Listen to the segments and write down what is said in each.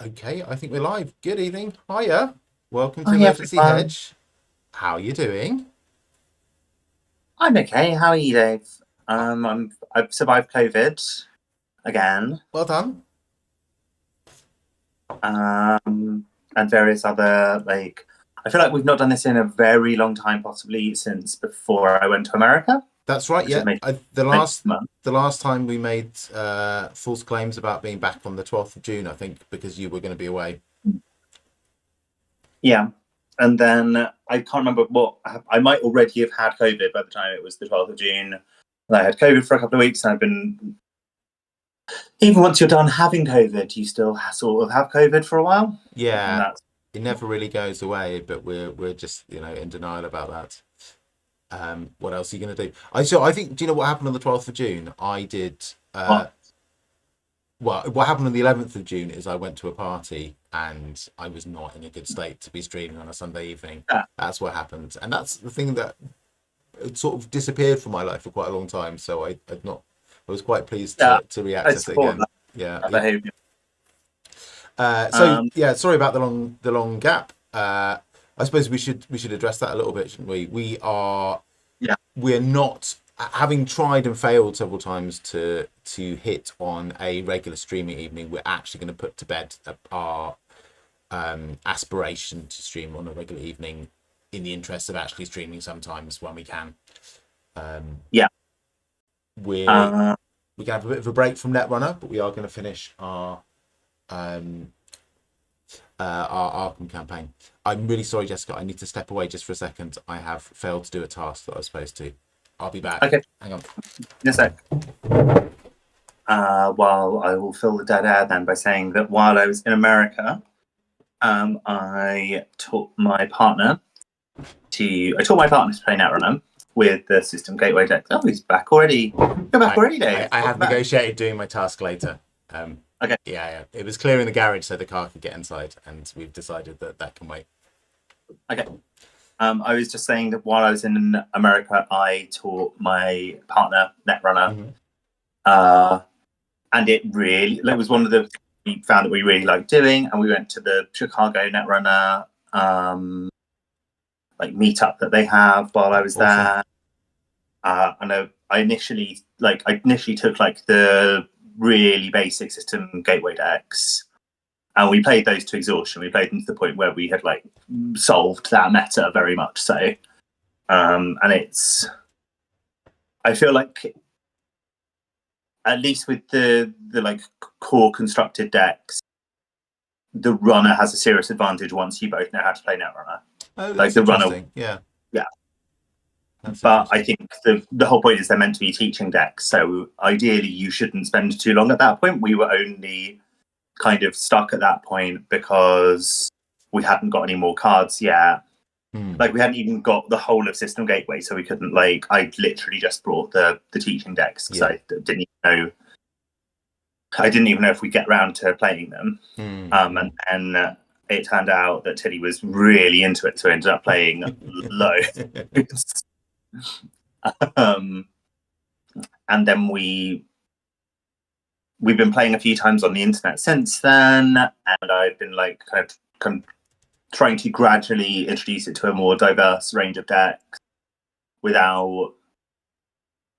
Okay, I think we're live. Good evening. Hiya. Welcome to Hi Emergency everyone. Hedge. How are you doing? I'm okay. How are you, Dave? I've survived COVID again, Well done. and various other I feel like we've not done this in a very long time, possibly since before I went to America, That's right. which is Yeah, making the next last month. the last time we made false claims about being back on the 12th of June, I think, because you were going to be away. Yeah, and then I can't remember what I might already have had COVID by the time it was the 12th of June. And I had COVID for a couple of weeks, and I've been even once you're done having COVID, you still sort of have COVID for a while, and Yeah, that's it never really goes away, but we're just in denial about that. What else are you going to do? I think, do you know what happened on the 12th of June? I did. what. Well, what happened on the 11th of June is I went to a party and I was not in a good state to be streaming on a Sunday evening. That's what happened. And that's the thing that it sort of disappeared from my life for quite a long time. So I was quite pleased Yeah, to I re-access it support again. Yeah. that behaviour. So Um, yeah, sorry about the long gap. I suppose we should address that a little bit, shouldn't we? yeah, We're not, having tried and failed several times to hit on a regular streaming evening. We're actually going to put to bed our aspiration to stream on a regular evening in the interest of actually streaming sometimes when we can. Um, yeah. we're Uh, we can have a bit of a break from Netrunner, but we are going to finish um, our Arkham campaign. I'm really sorry, Jessica. I need to step away just for a second. I have failed to do a task that I was supposed to. I'll be back. okay, Hang on. in a sec. While I will fill the dead air then by saying that while I was in America, I taught my partner to play Netrunner with the system gateway deck. Oh, he's back already. You're back I, already, I, Dave. I have Welcome back. negotiated doing my task later. Okay, Yeah, yeah. It was clear in the garage so the car could get inside, and we've decided that that can wait. okay. I was just saying that while I was in America, I taught my partner Netrunner. Mm-hmm. Uh, and it was one of the we found that we really liked doing, and we went to the Chicago Netrunner meetup that they have while I was Awesome. there. And I initially took the really basic system gateway decks, and we played those to exhaustion. We played them to the point where we had solved that meta very much so. And I feel like at least with the core constructed decks, the runner has a serious advantage once you both know how to play Netrunner. Oh, Like that's the runner, interesting. Yeah, yeah. that's But I interesting. think the whole point is they're meant to be teaching decks, so ideally you shouldn't spend too long at that point. We were only kind of stuck at that point because we hadn't got any more cards yet. Hmm. Like we hadn't even got the whole of System Gateway, so we couldn't I literally just brought the teaching decks because Yeah. I didn't even know if we'd get around to playing them. Mm-hmm. And then it turned out that Tilly was really into it, so we ended up playing loads. um, and then we've been playing a few times on the internet since then, and I've been kind of trying to gradually introduce it to a more diverse range of decks without,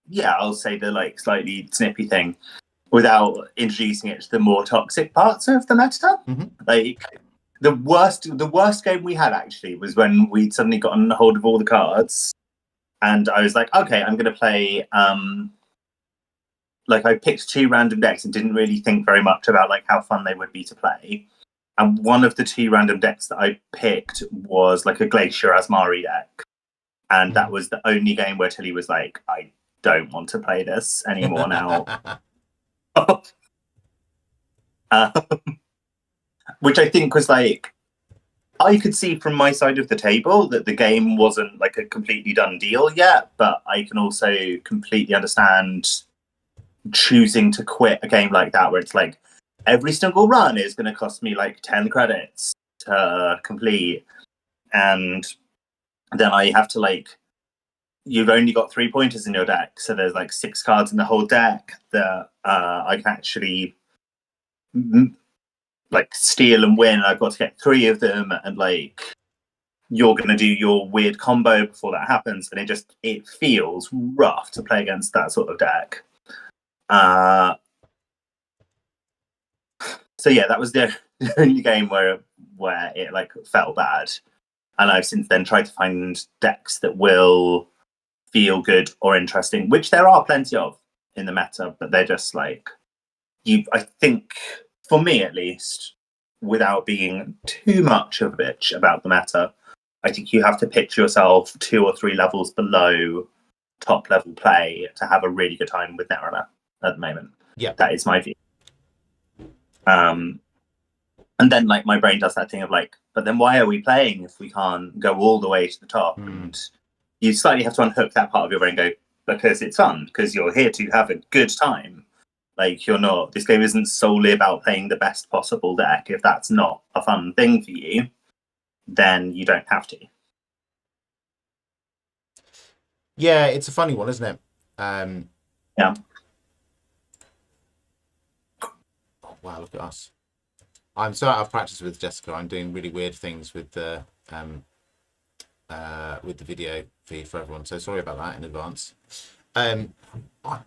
yeah, I'll say the slightly snippy thing, without introducing it to the more toxic parts of the meta. Mm-hmm. Like the worst game we had actually was when we'd suddenly gotten a hold of all the cards, and I was like, okay, I'm going to play. I picked two random decks and didn't really think very much about how fun they would be to play. And one of the two random decks that I picked was a Glacier Asmari deck, and that was the only game where Tilly was like, I don't want to play this anymore now. um, which I think was I could see from my side of the table that the game wasn't a completely done deal yet, but I can also completely understand choosing to quit a game like that where it's every single run is going to cost me 10 credits to complete, and then I have to you've only got 3 pointers in your deck, so there's 6 cards in the whole deck that I can actually like steal and win. I've got to get 3 of them, and like you're going to do your weird combo before that happens, and it feels rough to play against that sort of deck. So yeah, that was the only game where it like felt bad, and I've since then tried to find decks that will feel good or interesting, which there are plenty of in the meta, but they're just like I think, for me at least, without being too much of a bitch about the meta, I think you have to pitch yourself 2 or 3 levels below top level play to have a really good time with Netrunner at the moment. Yeah, that is my view. And then like my brain does that thing of like, but then why are we playing if we can't go all the way to the top? And you slightly have to unhook that part of your brain and go, because it's fun, because you're here to have a good time. Like, you're not, this game isn't solely about playing the best possible deck. If that's not a fun thing for you, then you don't have to. Yeah, it's a funny one, isn't it? Yeah. Oh, wow, look at us. I'm so out of practice with Jessica. I'm doing really weird things with the video feed for everyone. So sorry about that in advance.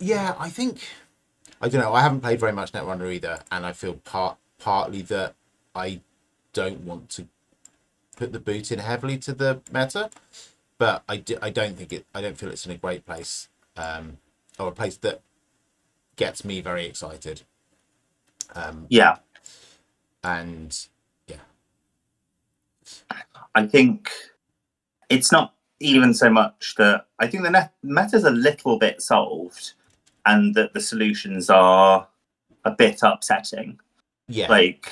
Yeah, I think, I don't know. I haven't played very much Netrunner either, and I feel partly that I don't want to put the boot in heavily to the meta, but I don't feel it's in a great place, or a place that gets me very excited. Yeah. And yeah, I think it's not even so much that I think the meta's a little bit solved, and that the solutions are a bit upsetting. Yeah. Like,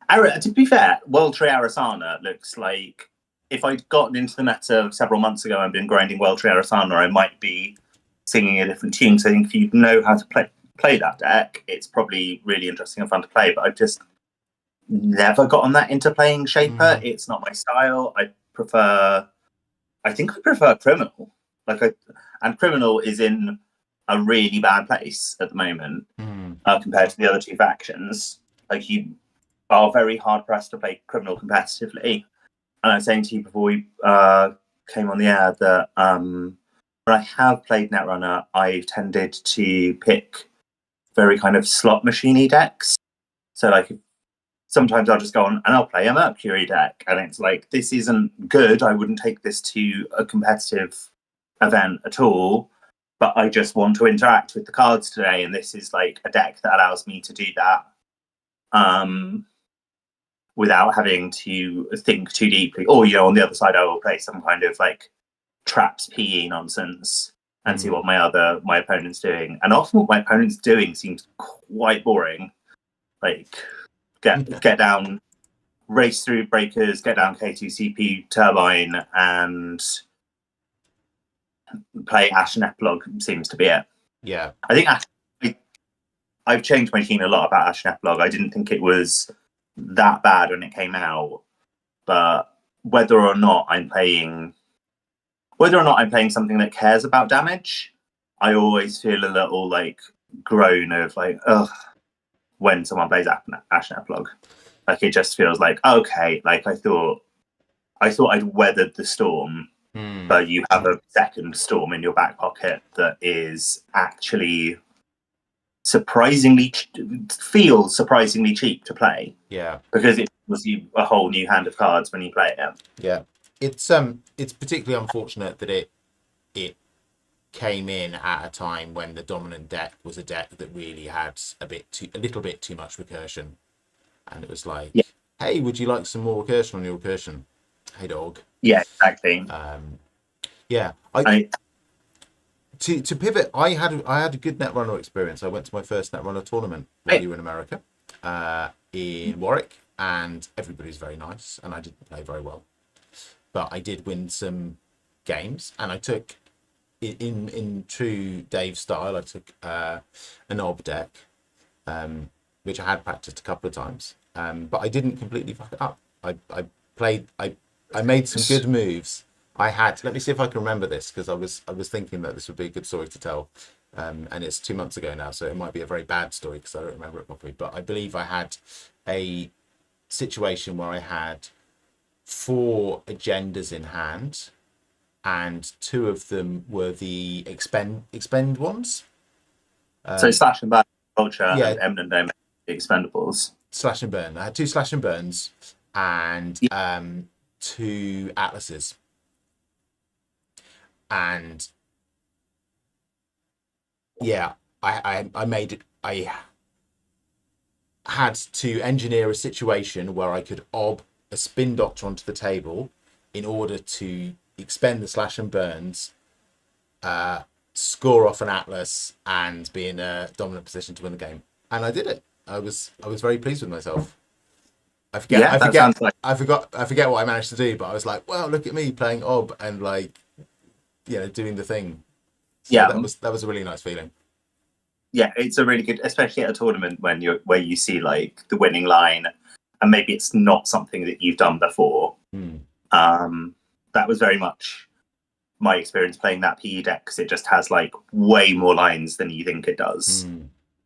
to be fair, World Tree Arasana looks like, if I'd gotten into the meta several months ago and been grinding World Tree Arasana, I might be singing a different tune. So I think if you know how to play that deck, it's probably really interesting and fun to play. But I've just never gotten that into playing Shaper. It's not my style. I think I prefer Criminal. And Criminal is in a really bad place at the moment compared to the other 2 factions. Like, you are very hard pressed to play Criminal competitively. And I was saying to you before we came on the air that when I have played Netrunner, I've tended to pick very kind of slot machine-y decks. So like, sometimes I'll just go on and I'll play a Mercury deck, and it's like, this isn't good. I wouldn't take this to a competitive event at all, but I just want to interact with the cards today, and this is like a deck that allows me to do that without having to think too deeply. Or, you know, on the other side, I will play some kind of like traps PE nonsense and see what my opponent's doing. And often what my opponent's doing seems quite boring. Like, get down, race through breakers, get down K2CP Turbine, and play Ashen Epilogue seems to be it. Yeah. I think I've changed my tune a lot about Ashen Epilogue. I didn't think it was that bad when it came out, but whether or not I'm playing something that cares about damage, I always feel a little like groan of like, ugh, when someone plays Ashen Epilogue. Like, it just feels like, okay, like I thought I'd weathered the storm, but you have a second storm in your back pocket that is actually feels surprisingly cheap to play. Yeah. Because it gives you a whole new hand of cards when you play it. Yeah. It's particularly unfortunate that it came in at a time when the dominant deck was a deck that really had a little bit too much recursion, and it was like, hey, would you like some more recursion on your recursion? Hey, dog. Yeah, exactly. To pivot, I had a good Netrunner experience. I went to my first Netrunner tournament while you were in America, in Warwick, and everybody's very nice, and I didn't play very well, but I did win some games, and I took, in true Dave style, I took an OB deck, which I had practiced a couple of times, but I didn't completely fuck it up. I made some good moves. Let me see if I can remember this, because I was thinking that this would be a good story to tell. And it's 2 months ago now, so it might be a very bad story because I don't remember it properly. But I believe I had a situation where I had 4 agendas in hand, and 2 of them were the expend ones. So Slash and Burn, Vulture, Yeah, and Eminent Domain, the Expendables. slash and burn. I had 2 slash and burns and Yeah. 2 atlases, and yeah, I made it. I had to engineer a situation where I could ob a spin doctor onto the table in order to expend the slash and burns, score off an atlas, and be in a dominant position to win the game. And I did it. I was very pleased with myself. I forget what I managed to do, but I was like, wow, look at me playing ob and like, doing the thing. So Yeah. that was a really nice feeling. Yeah, it's a really good, especially at a tournament where you see like the winning line, and maybe it's not something that you've done before. That was very much my experience playing that PE deck, because it just has like way more lines than you think it does.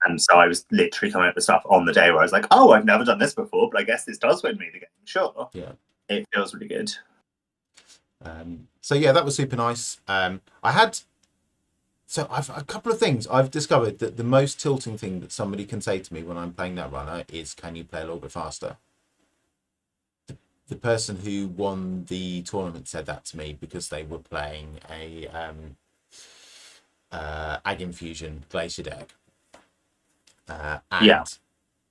And so I was literally coming up with stuff on the day where I was like, oh, I've never done this before, but I guess this does win me the game. Sure. Yeah. It feels really good. So yeah, that was super nice. I've a couple of things. I've discovered that the most tilting thing that somebody can say to me when I'm playing that runner is, can you play a little bit faster? The person who won the tournament said that to me because they were playing a Ag Infusion Glacier deck. And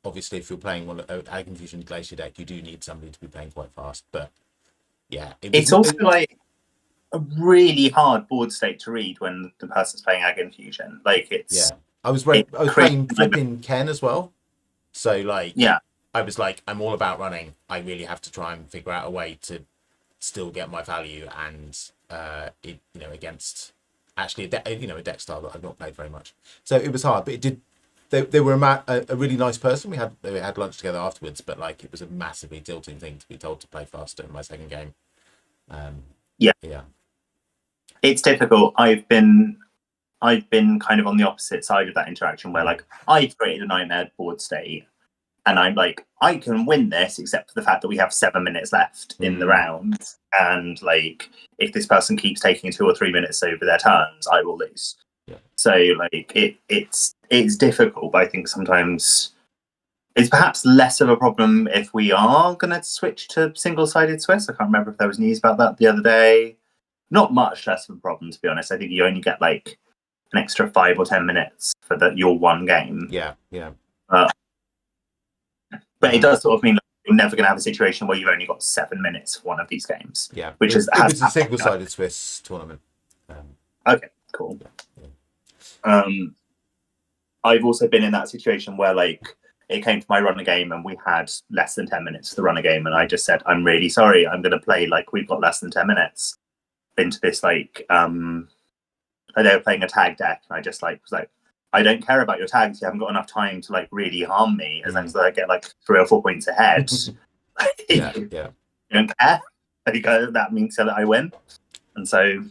obviously if you're playing an Ag Infusion Glacier deck, you do need somebody to be playing quite fast. But yeah, it's also like a really hard board state to read when the person's playing Ag Infusion. Like it's I was playing flipping Ken as well, so like I was like, I'm all about running. I really have to try and figure out a way to still get my value, and against actually a deck style that I've not played very much. So it was hard, but it did. They were a really nice person. We had lunch together afterwards, but like it was a massively tilting thing to be told to play faster in my second game. Yeah. It's difficult. I've been kind of on the opposite side of that interaction where like I've created a nightmare board state and I'm like, I can win this except for the fact that we have 7 minutes left in the round, and like if this person keeps taking 2 or 3 minutes over their turns, I will lose. So like it's difficult, but I think sometimes it's perhaps less of a problem if we are going to switch to single-sided Swiss. I can't remember if there was news about that the other day. Not much less of a problem, to be honest. I think you only get like an extra 5 or 10 minutes for your one game. Yeah. But it does sort of mean like, you're never going to have a situation where you've only got 7 minutes for one of these games. Yeah, which it was a single-sided Swiss tournament. Okay, cool. I've also been in that situation where like it came to my runner game and we had less than 10 minutes for the runner game, and I just said, I'm really sorry, I'm going to play like we've got less than 10 minutes into this like they were playing a tag deck, and I just like was like, I don't care about your tags, you haven't got enough time to like really harm me as long as I get like 3 or 4 points ahead. Yeah. You don't care, because that means that I win. And so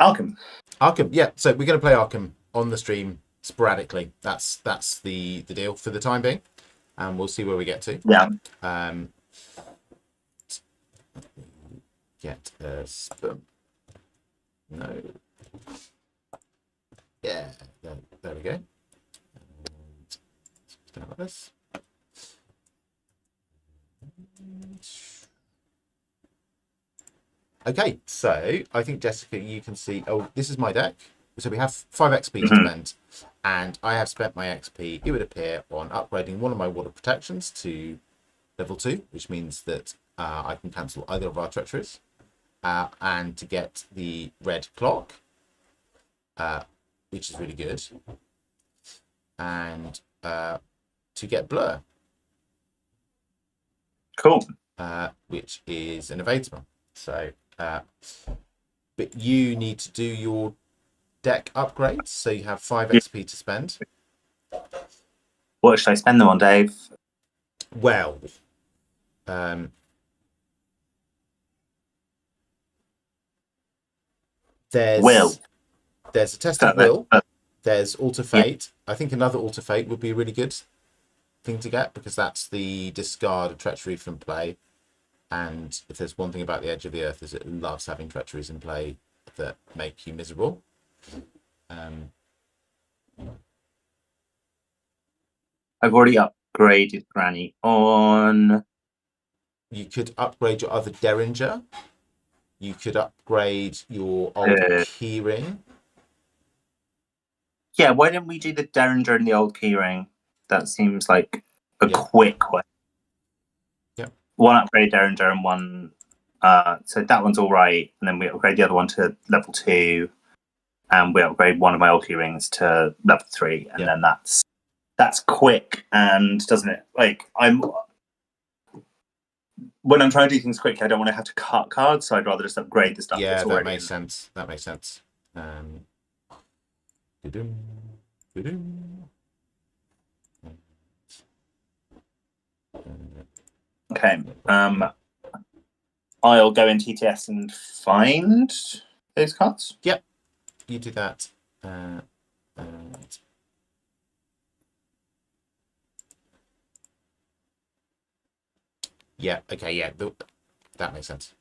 Arkham, yeah, so we're going to play Arkham on the stream sporadically. That's the deal for the time being, and we'll see where we get to. Get a spam. No. Yeah, there we go. And like this. Okay, so I think, Jessica, you can see. Oh, this is my deck. So we have 5 XP to spend, and I have spent my XP, it would appear, on upgrading one of my water protections to level 2, which means that I can cancel either of our treacheries. And to get the red clock, which is really good, and to get blur, cool, which is an evadesman. So, but you need to do your deck upgrades, so you have 5 XP to spend. What should I spend them on, Dave? Well, Will. There's a test So of will. There's alter yeah. fate. I think another alter fate would be a really good thing to get, because that's the discard of treachery from play. And if there's one thing about the Edge of the Earth, is it loves having treacheries in play that make you miserable. I've already upgraded Granny on. You could upgrade your other Derringer. You could upgrade your old keyring. Yeah, why didn't we do the Derringer and the old keyring? That seems like a quick way. Yep. One upgrade Derringer and one. So that one's all right, and then we upgrade the other one to level 2, and we upgrade one of my old keyrings to level 3, and then that's quick, and doesn't it? Like when I'm trying to do things quickly, I don't want to have to cut cards, so I'd rather just upgrade the stuff that's already. Yeah, that makes sense. That makes sense. Okay. I'll go in TTS and find those cards. Yep. You do that. Yeah. Okay. Yeah. That makes sense.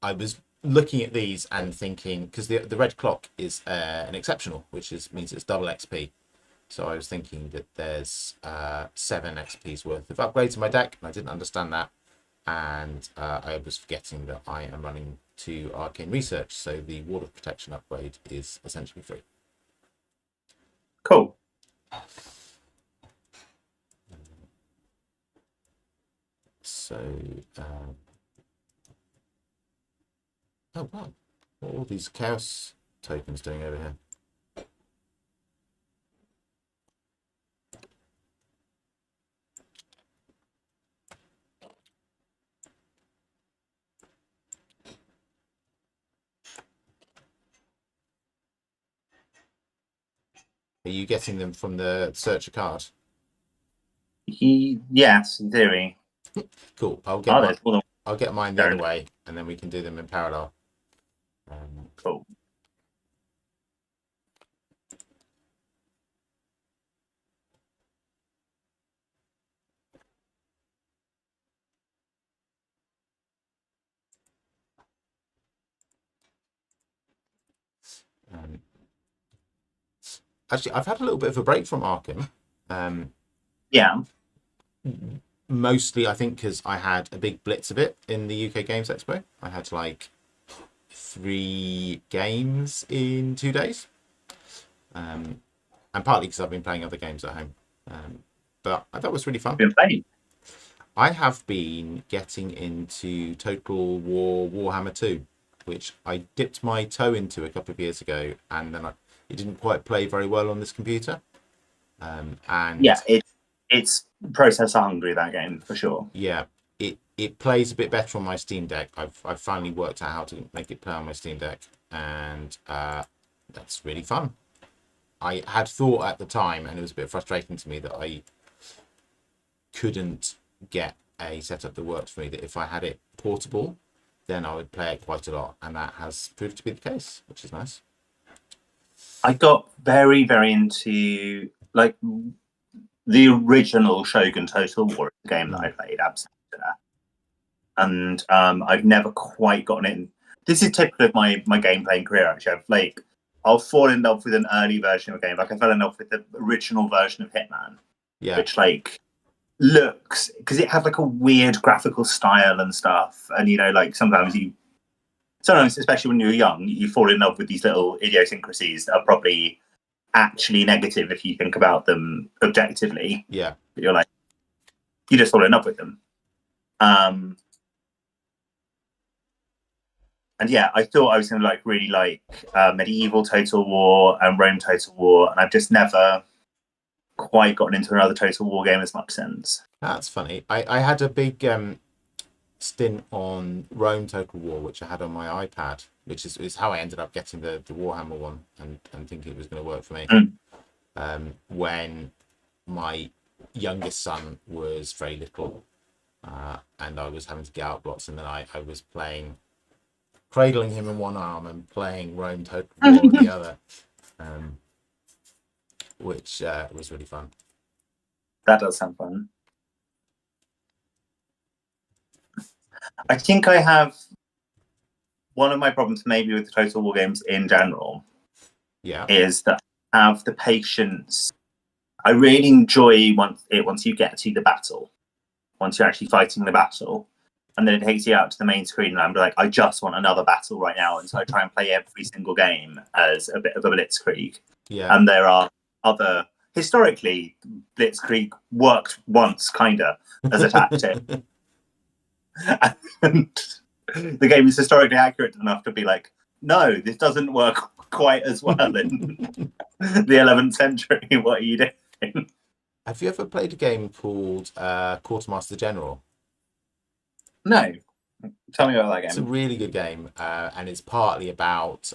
I was looking at these and thinking, because the red clock is an exceptional, which means it's double XP. So I was thinking that there's 7 XP's worth of upgrades in my deck, and I didn't understand that. And I was forgetting that I am running 2 Arcane Research, so the Wall of Protection upgrade is essentially free. Cool. So, oh wow, what are all these chaos tokens doing over here? Are you getting them from the searcher card? Yes, in theory. Cool. I'll get mine the other way, and then we can do them in parallel. Cool. Actually, I've had a little bit of a break from Arkham. Yeah. Mostly, I think, because I had a big blitz of it in the UK Games Expo. I had like 3 games in 2 days. And partly because I've been playing other games at home. But I thought it was really fun. Been playing? I have been getting into Total War Warhammer 2, which I dipped my toe into a couple of years ago, and then it didn't quite play very well on this computer. And yeah, it's processor hungry, that game, for sure. Yeah, it plays a bit better on my Steam Deck. I've finally worked out how to make it play on my Steam Deck, and that's really fun. I had thought at the time, and it was a bit frustrating to me, that I couldn't get a setup that worked for me, that if I had it portable, then I would play it quite a lot, and that has proved to be the case, which is nice. I got very, very into like the original Shogun Total War game that I played, absolutely. And I've never quite gotten in. This is typical of my game playing career, actually. I'll fall in love with an early version of a game. Like I fell in love with the original version of Hitman, which looks, because it had like a weird graphical style and stuff. And sometimes, especially when you're young, you fall in love with these little idiosyncrasies that are probably actually negative if you think about them objectively. Yeah. But you're like, you just fall in love with them. And yeah, I thought I was going to really like Medieval Total War and Rome Total War, and I've just never quite gotten into another Total War game as much since. That's funny. I had a big stint on Rome Total War, which I had on my iPad, which is how I ended up getting the Warhammer one and thinking it was going to work for me. When my youngest son was very little, and I was having to get out lots, and then I was playing cradling him in one arm and playing Rome Total War in the other, which was really fun. That does sound fun. I think I have one of my problems maybe with the Total War games in general. Yeah. Is that I have the patience. I really enjoy once you get to the battle, once you're actually fighting the battle, and then it takes you out to the main screen, and I'm like, I just want another battle right now, and so I try and play every single game as a bit of a blitzkrieg. Yeah. And there are other historically blitzkrieg worked once kinda as a tactic. And the game is historically accurate enough to be like, no, this doesn't work quite as well in the 11th century. What are you doing? Have you ever played a game called Quartermaster General? No. Tell me about that game. It's a really good game, and it's partly about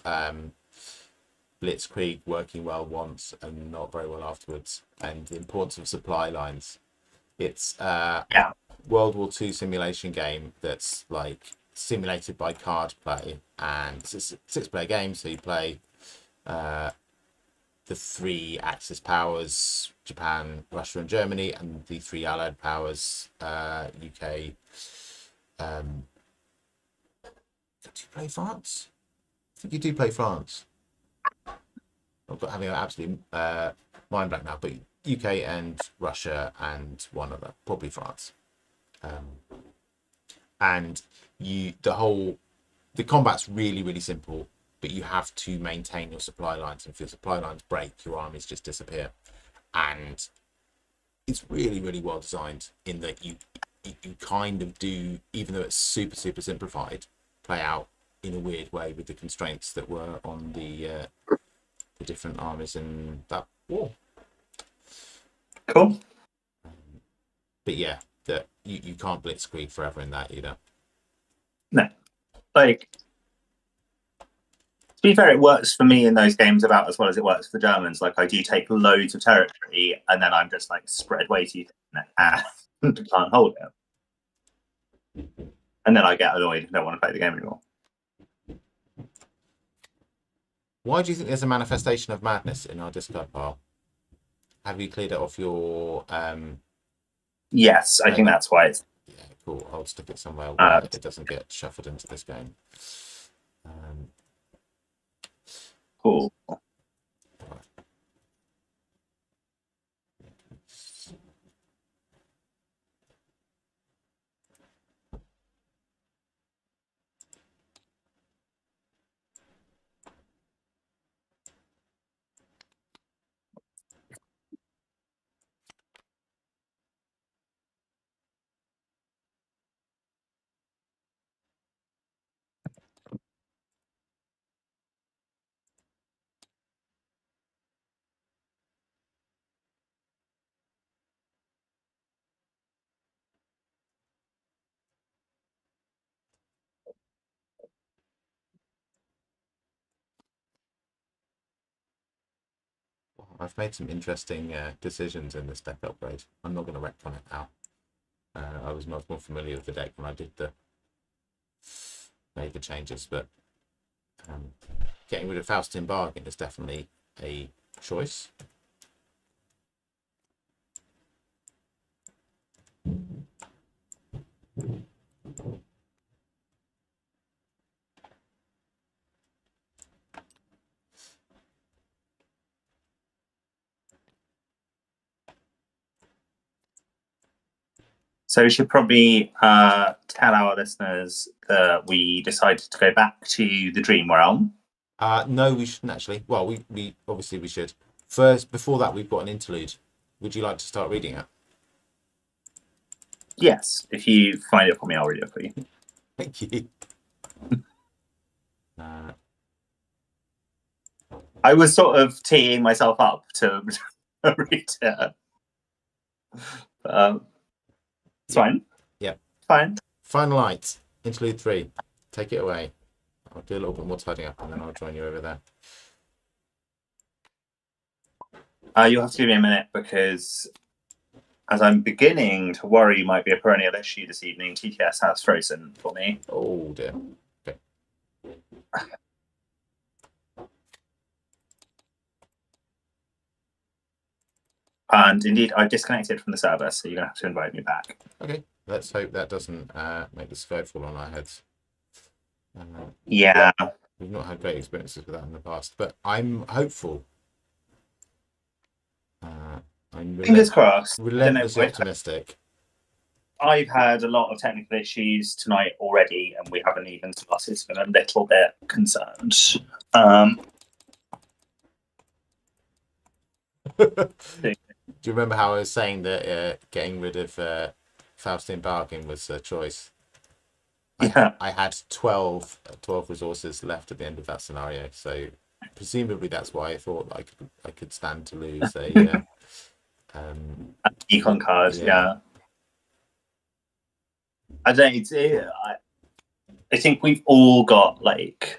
blitzkrieg working well once and not very well afterwards, and the importance of supply lines. It's World War II simulation game that's like simulated by card play, and it's a 6-player game, so you play the 3 Axis powers, Japan, Russia and Germany, and the 3 Allied powers, UK. Do you play France? I think you do play France. I'm having an absolute mind blank now, but UK and Russia and one other, probably France. And the combat's really, really simple, but you have to maintain your supply lines, and if your supply lines break, your armies just disappear. And it's really, really well designed in that you kind of do, even though it's super, super simplified, play out in a weird way with the constraints that were on the different armies in that war. Cool. But yeah, that you can't blitzkrieg forever in that either. No. Like, to be fair, it works for me in those games about as well as it works for the Germans. Like, I do take loads of territory, and then I'm just like spread way too thin and can't hold it. And then I get annoyed and don't want to play the game anymore. Why do you think there's a manifestation of madness in our discard pile? Have you cleared it off your... Yes, I think that's why it's... Yeah, cool. I'll stick it somewhere where it doesn't get shuffled into this game. Cool. I've made some interesting decisions in this deck upgrade. I'm not going to wreck on it now. I was much more familiar with the deck when I made the changes, but getting rid of Faustin Bargain is definitely a choice. So we should probably tell our listeners that we decided to go back to the Dream Realm. No, we shouldn't actually. Well, we obviously we should. First, before that, we've got an interlude. Would you like to start reading it? Yes, if you find it for me, I'll read it for you. Thank you. I was sort of teeing myself up to read it. It's fine. Yeah. Fine. Final Light, Interlude 3. Take it away. I'll do a little bit more tidying up and then I'll join you over there. You'll have to give me a minute because as I'm beginning to worry might be a perennial issue this evening, TTS has frozen for me. Oh dear. Okay. And indeed, I've disconnected from the server, so you're going to have to invite me back. Okay, let's hope that doesn't make the sky fall on our heads. Yeah. We've not had great experiences with that in the past, but I'm hopeful. I'm Fingers crossed. relentlessly optimistic. I've had a lot of technical issues tonight already, and we haven't even started, so I'm a little bit concerned. Do you remember how I was saying that getting rid of Faustin bargain was a choice? Yeah. I had 12 resources left at the end of that scenario, so presumably that's why I thought I could stand to lose a econ card. Yeah. I think we've all got like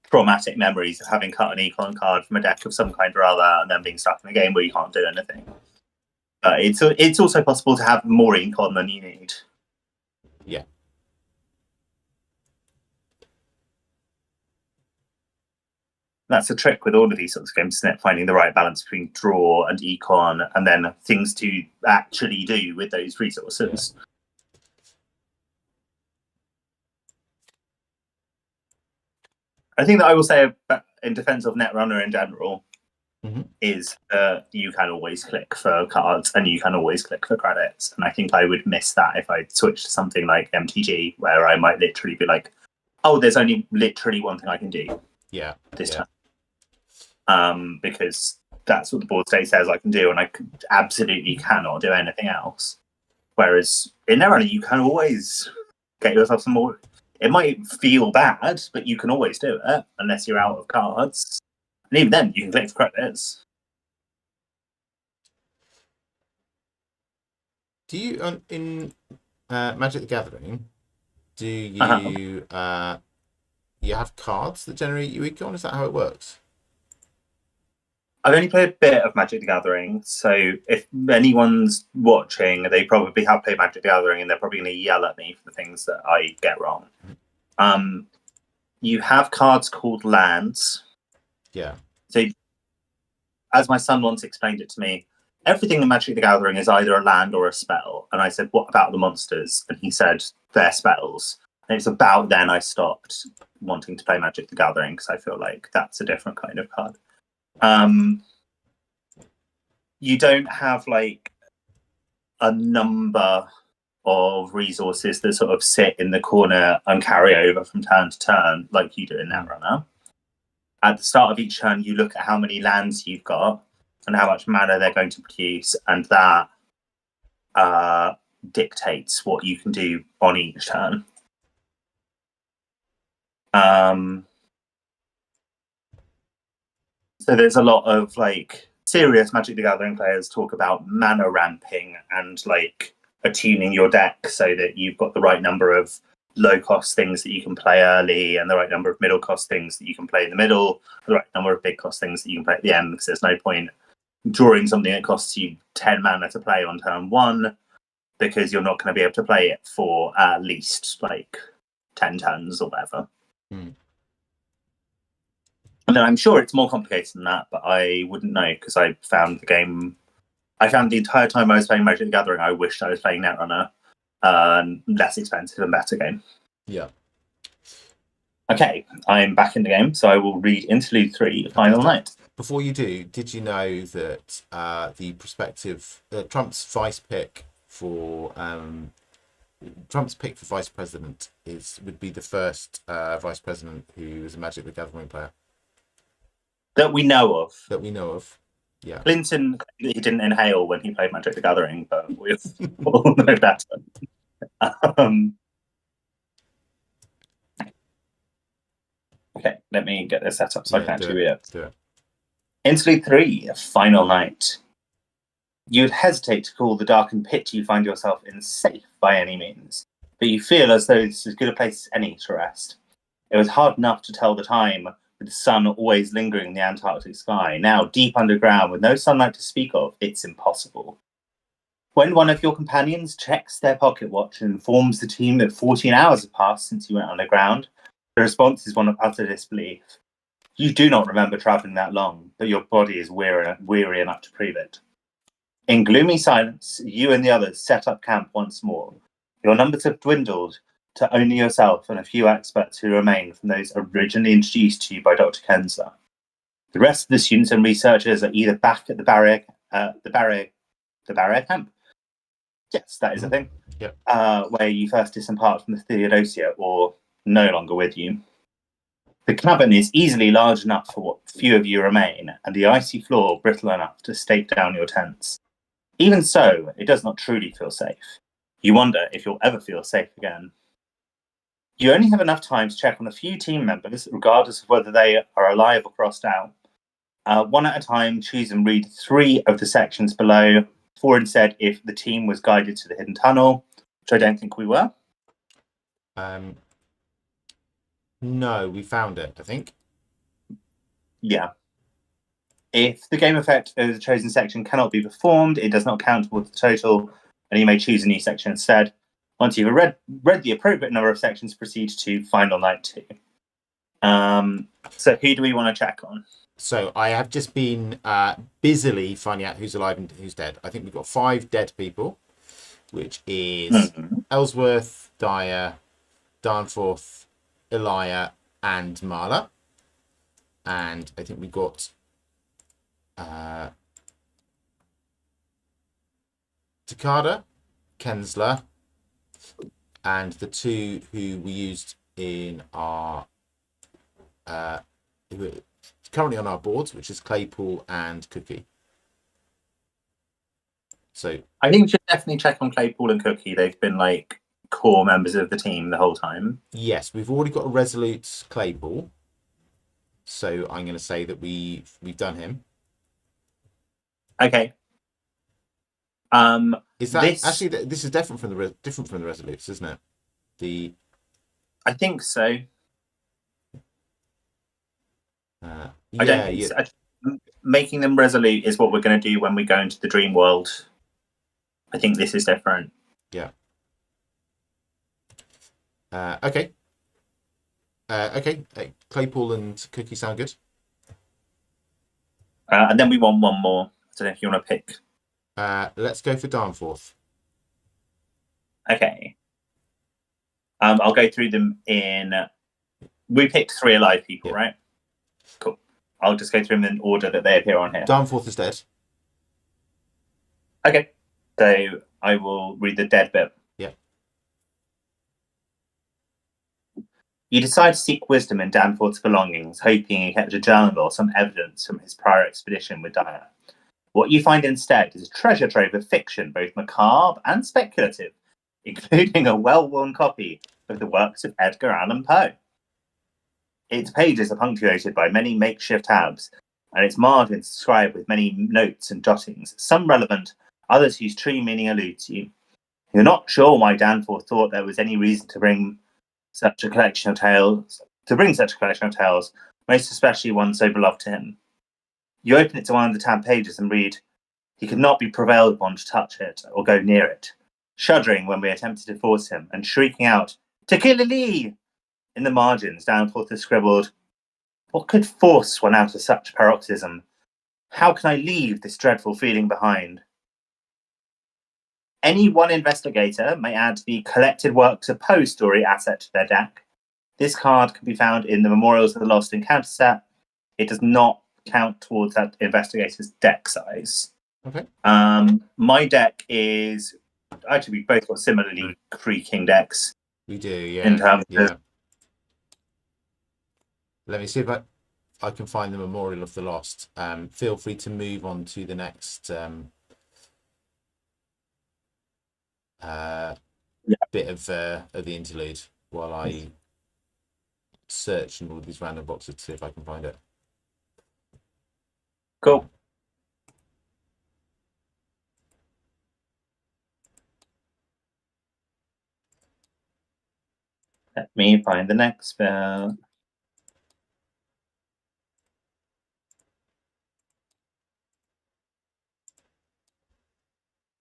traumatic memories of having cut an econ card from a deck of some kind or other, and then being stuck in a game where you can't do anything. It's also possible to have more econ than you need. Yeah. That's a trick with all of these sorts of games, isn't it? Finding the right balance between draw and econ, and then things to actually do with those resources. Yeah. I think that I will say in defense of Netrunner in general is you can always click for cards and you can always click for credits. And I think I would miss that if I switched to something like MTG, where I might literally be like, oh, there's only literally one thing I can do this time. Because that's what the board state says I can do, and I absolutely cannot do anything else. Whereas in Netrunner, you can always get yourself some more. It might feel bad, but you can always do it unless you're out of cards. And even then, you can click for credits. Do you, in Magic the Gathering, do you you have cards that generate you econ? Is that how it works? I've only played a bit of Magic the Gathering, so if anyone's watching, they probably have played Magic the Gathering, and they're probably going to yell at me for the things that I get wrong. You have cards called lands. Yeah. So, as my son once explained it to me, everything in Magic the Gathering is either a land or a spell. And I said, what about the monsters? And he said, they're spells. And it's about then I stopped wanting to play Magic the Gathering, because I feel like that's a different kind of card. You don't have like a number of resources that sort of sit in the corner and carry over from turn to turn like you do in Netrunner. At the start of each turn, you look at how many lands you've got and how much mana they're going to produce, and that dictates what you can do on each turn. So there's a lot of like serious Magic the Gathering players talk about mana ramping and like attuning your deck so that you've got the right number of low cost things that you can play early and the right number of middle cost things that you can play in the middle, the right number of big cost things that you can play at the end, because there's no point drawing something that costs you 10 mana to play on turn one, because you're not going to be able to play it for at least like 10 turns or whatever. And then I'm sure it's more complicated than that, but I wouldn't know, because I found the entire time I was playing Magic the Gathering, I wished I was playing Netrunner. Less expensive and better game. Yeah. Okay, I'm back in the game, so I will read Interlude 3, Final Night. Before you do, did you know that the prospective Trump's pick for vice president would be the first vice president who is a Magic the Gathering player? That we know of. Yeah. Clinton, he didn't inhale when he played Magic the Gathering, but we all know better. Okay, let me get this set up so I can actually read it. Do it. Interlude 3, Final Night. You'd hesitate to call the darkened pit you find yourself in safe by any means, but you feel as though this is as good a place as any to rest. It was hard enough to tell the time, with the sun always lingering in the Antarctic sky. Now, deep underground, with no sunlight to speak of, it's impossible. When one of your companions checks their pocket watch and informs the team that 14 hours have passed since you went underground, the response is one of utter disbelief. You do not remember travelling that long, but your body is weary enough to prove it. In gloomy silence, you and the others set up camp once more. Your numbers have dwindled to only yourself and a few experts who remain from those originally introduced to you by Dr. Kensler. The rest of the students and researchers are either back at the barrier camp. Yes, that is a thing. Yep. Where you first disembarked from the Theodosia, or no longer with you. The cabin is easily large enough for what few of you remain, and the icy floor brittle enough to stake down your tents. Even so, it does not truly feel safe. You wonder if you'll ever feel safe again. You only have enough time to check on a few team members, regardless of whether they are alive or crossed out. One at a time, choose and read 3 of the sections below. 4 instead if the team was guided to the hidden tunnel, which I don't think we were. No, we found it, I think. Yeah. If the game effect of the chosen section cannot be performed, it does not count towards the total, and you may choose a new section instead. Once you've read the appropriate number of sections, proceed to Final Night 2. So who do we want to check on? So I have just been busily finding out who's alive and who's dead. I think we've got 5 dead people, which is Ellsworth, Dyer, Darnforth, Elia, and Marla. And I think we've got Takada, Kensler, and the 2 who we used in our who are currently on our boards, which is Claypool and Cookie. So I think we should definitely check on Claypool and Cookie. They've been like core members of the team the whole time. Yes, we've already got a resolute Claypool, so I'm going to say that we've done him. Okay. Is that actually this is different from the resolutes, isn't it? I think so. I don't think so. Making them resolute is what we're going to do when we go into the dream world. I think this is different. Yeah. Okay. Okay. Claypool and Cookie sound good. And then we want one more. I don't know if you want to pick. Let's go for Darnforth. Okay. I'll go through them in. We picked 3 alive people, right? Cool. I'll just go through them in order that they appear on here. Darnforth is dead. Okay. So I will read the dead bit. Yeah. You decide to seek wisdom in Danforth's belongings, hoping he kept a journal or some evidence from his prior expedition with Dyer. What you find instead is a treasure trove of fiction, both macabre and speculative, including a well-worn copy of the works of Edgar Allan Poe. Its pages are punctuated by many makeshift tabs, and its margins described with many notes and jottings, some relevant, others whose true meaning eludes you. You're not sure why Danforth thought there was any reason to bring such a collection of tales, most especially one so beloved to him. You open it to one of the tab pages and read, "He could not be prevailed upon to touch it or go near it," shuddering when we attempted to force him, and shrieking out, "Tekilili!" In the margins, Danforth has scribbled, "What could force one out of such paroxysm? How can I leave this dreadful feeling behind?" Any one investigator may add the collected works of Poe story asset to their deck. This card can be found in the Memorials of the Lost Encounter set. It does not count towards that investigator's deck size. Okay. My deck is actually, we both got similarly creaking decks. We do, yeah. In terms of... Let me see if I can find the Memorial of the Lost. Feel free to move on to the next bit of the interlude while I search in all of these random boxes to see if I can find it. Cool. Let me find the next spell.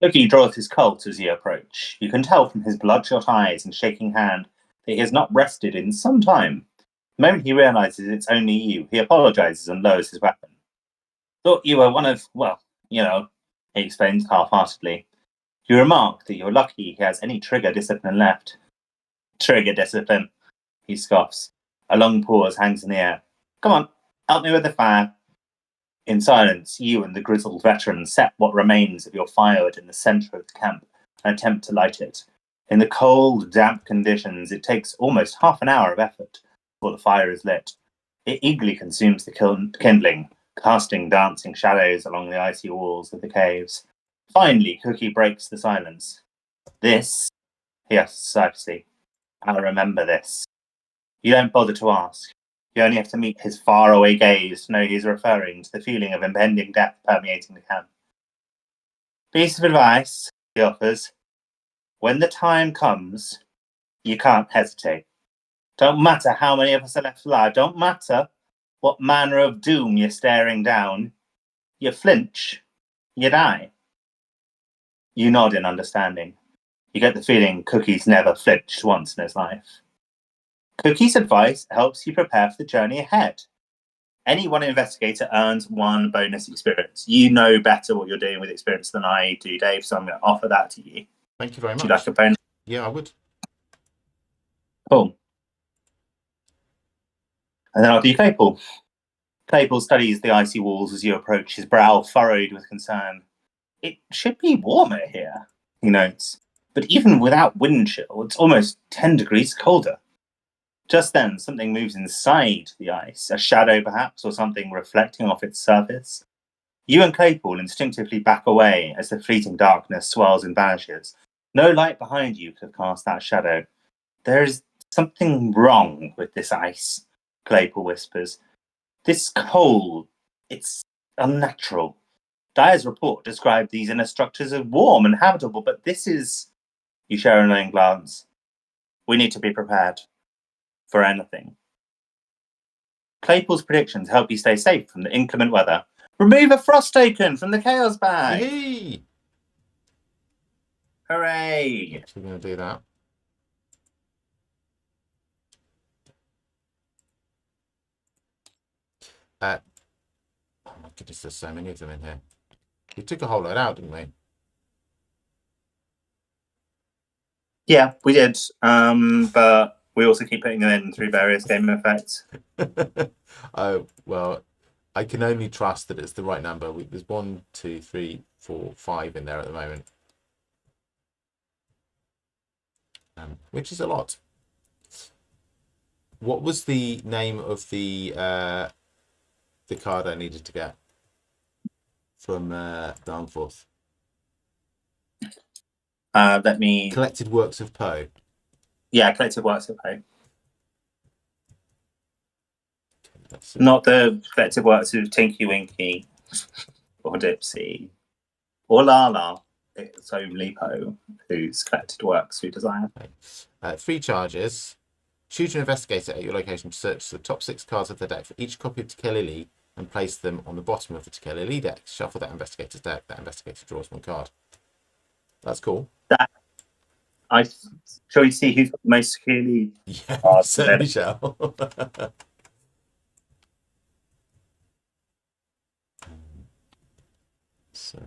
Loki draws his Colt as you approach. You can tell from his bloodshot eyes and shaking hand that he has not rested in some time. The moment he realizes it's only you, he apologizes and lowers his weapon. Thought you were one of, he explains half-heartedly. You remark that you're lucky he has any trigger discipline left. Trigger discipline, he scoffs. A long pause hangs in the air. Come on, help me with the fire. In silence, you and the grizzled veteran set what remains of your firewood in the centre of the camp and attempt to light it. In the cold, damp conditions, it takes almost half an hour of effort before the fire is lit. It eagerly consumes the kindling, casting dancing shadows along the icy walls of the caves. Finally, Cookie breaks the silence. This, he asks cypressly, I'll remember this. You don't bother to ask. You only have to meet his faraway gaze to know he's referring to the feeling of impending death permeating the camp. Piece of advice, he offers. When the time comes, you can't hesitate. Don't matter how many of us are left alive. Don't matter what manner of doom you're staring down. You flinch, you die. You nod in understanding. You get the feeling Cookie's never flinched once in his life. Cookie's advice helps you prepare for the journey ahead. Any one investigator earns 1 bonus experience. You know better what you're doing with experience than I do, Dave, so I'm going to offer that to you. Thank you very much. Would you like a bonus? Yeah, I would. Cool. And then I'll do Claypool. Claypool studies the icy walls as you approach, his brow furrowed with concern. It should be warmer here, he notes. But even without wind chill, it's almost 10 degrees colder. Just then, something moves inside the ice, a shadow perhaps, or something reflecting off its surface. You and Claypool instinctively back away as the fleeting darkness swells and vanishes. No light behind you could have cast that shadow. There is something wrong with this ice, Claypool whispers. This cold, it's unnatural. Dyer's report described these inner structures as warm and habitable, but this is... You share a knowing glance. We need to be prepared. For anything. Claypool's predictions help you stay safe from the inclement weather. Remove a frost token from the chaos bag! Yay! Hooray! Actually going to do that. Oh my goodness, there's so many of them in here. We took a whole load out, didn't we? Yeah, we did. But we also keep putting them in through various game effects. Oh, well, I can only trust that it's the right number. There's 1, 2, 3, 4, 5 in there at the moment. Which is a lot. What was the name of the card I needed to get from Darnforth? Let me... Collected Works of Poe. Yeah, Collected Works of Poe. Not the Collected Works of Tinky Winky or Dipsy or Lala. It's only Poe whose collected works we desire. 3 charges. Shoot an investigator at your location to search the top 6 cards of the deck for each copy of Tekelili and place them on the bottom of the Tekelili deck. Shuffle that investigator's deck. That investigator draws 1 card. That's cool. Shall we see who's got the most securely? Yeah, certainly shall. So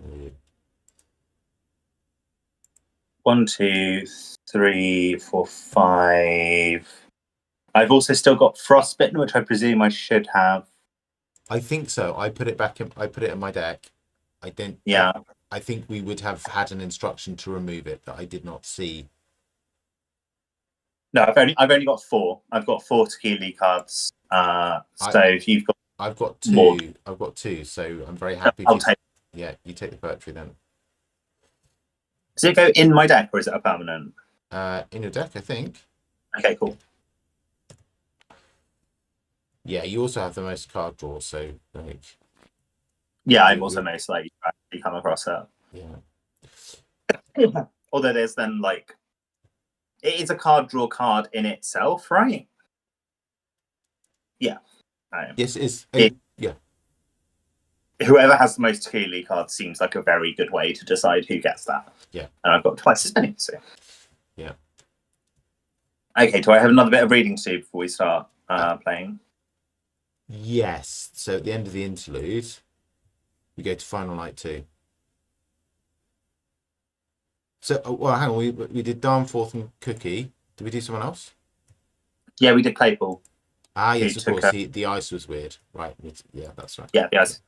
1, 2, 3, 4, 5. I've also still got Frostbitten, which I presume I should have. I think so. I put it back in. I put it in my deck. I didn't. Yeah. I think we would have had an instruction to remove it that I did not see. No, I've only got 4. I've got 4 Tequila cards. So if you've got, I've got 2. more. I've got 2. So I'm very happy. I'll take. Yeah, you take the poetry then. Does it go in my deck or is it a permanent? In your deck, I think. Okay, cool. Yeah, you also have the most card draw, so like. Yeah, I'm also most likely to actually come across it. Yeah. Although there's then like, it is a card draw card in itself, right? Yeah. Yes, it is. Yeah. Whoever has the most Tequila cards seems like a very good way to decide who gets that. Yeah. And I've got twice as many, so. Yeah. Okay, do I have another bit of reading to do before we start playing? Yes. So at the end of the interlude, we go to Final Night 2. So, well, hang on. We did Darnforth and Cookie. Did we do someone else? Yeah, we did Claypool, Ah, who yes, of took course. The ice was weird. Right. Yeah, that's right. yeah, yes.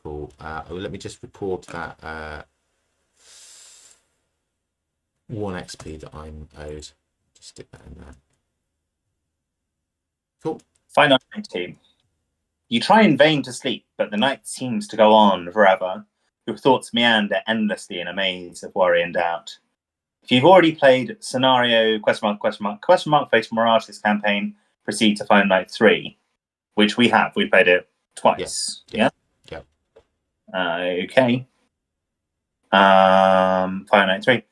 Cool. Let me just record that 1 XP that I'm owed. Just stick that in there. Cool. Final team. You try in vain to sleep, but the night seems to go on forever. Your thoughts meander endlessly in a maze of worry and doubt. If you've already played scenario Fatal Mirage this campaign, proceed to Final Night 3, which we have. We played it twice. Yeah? Okay. Final Night 3.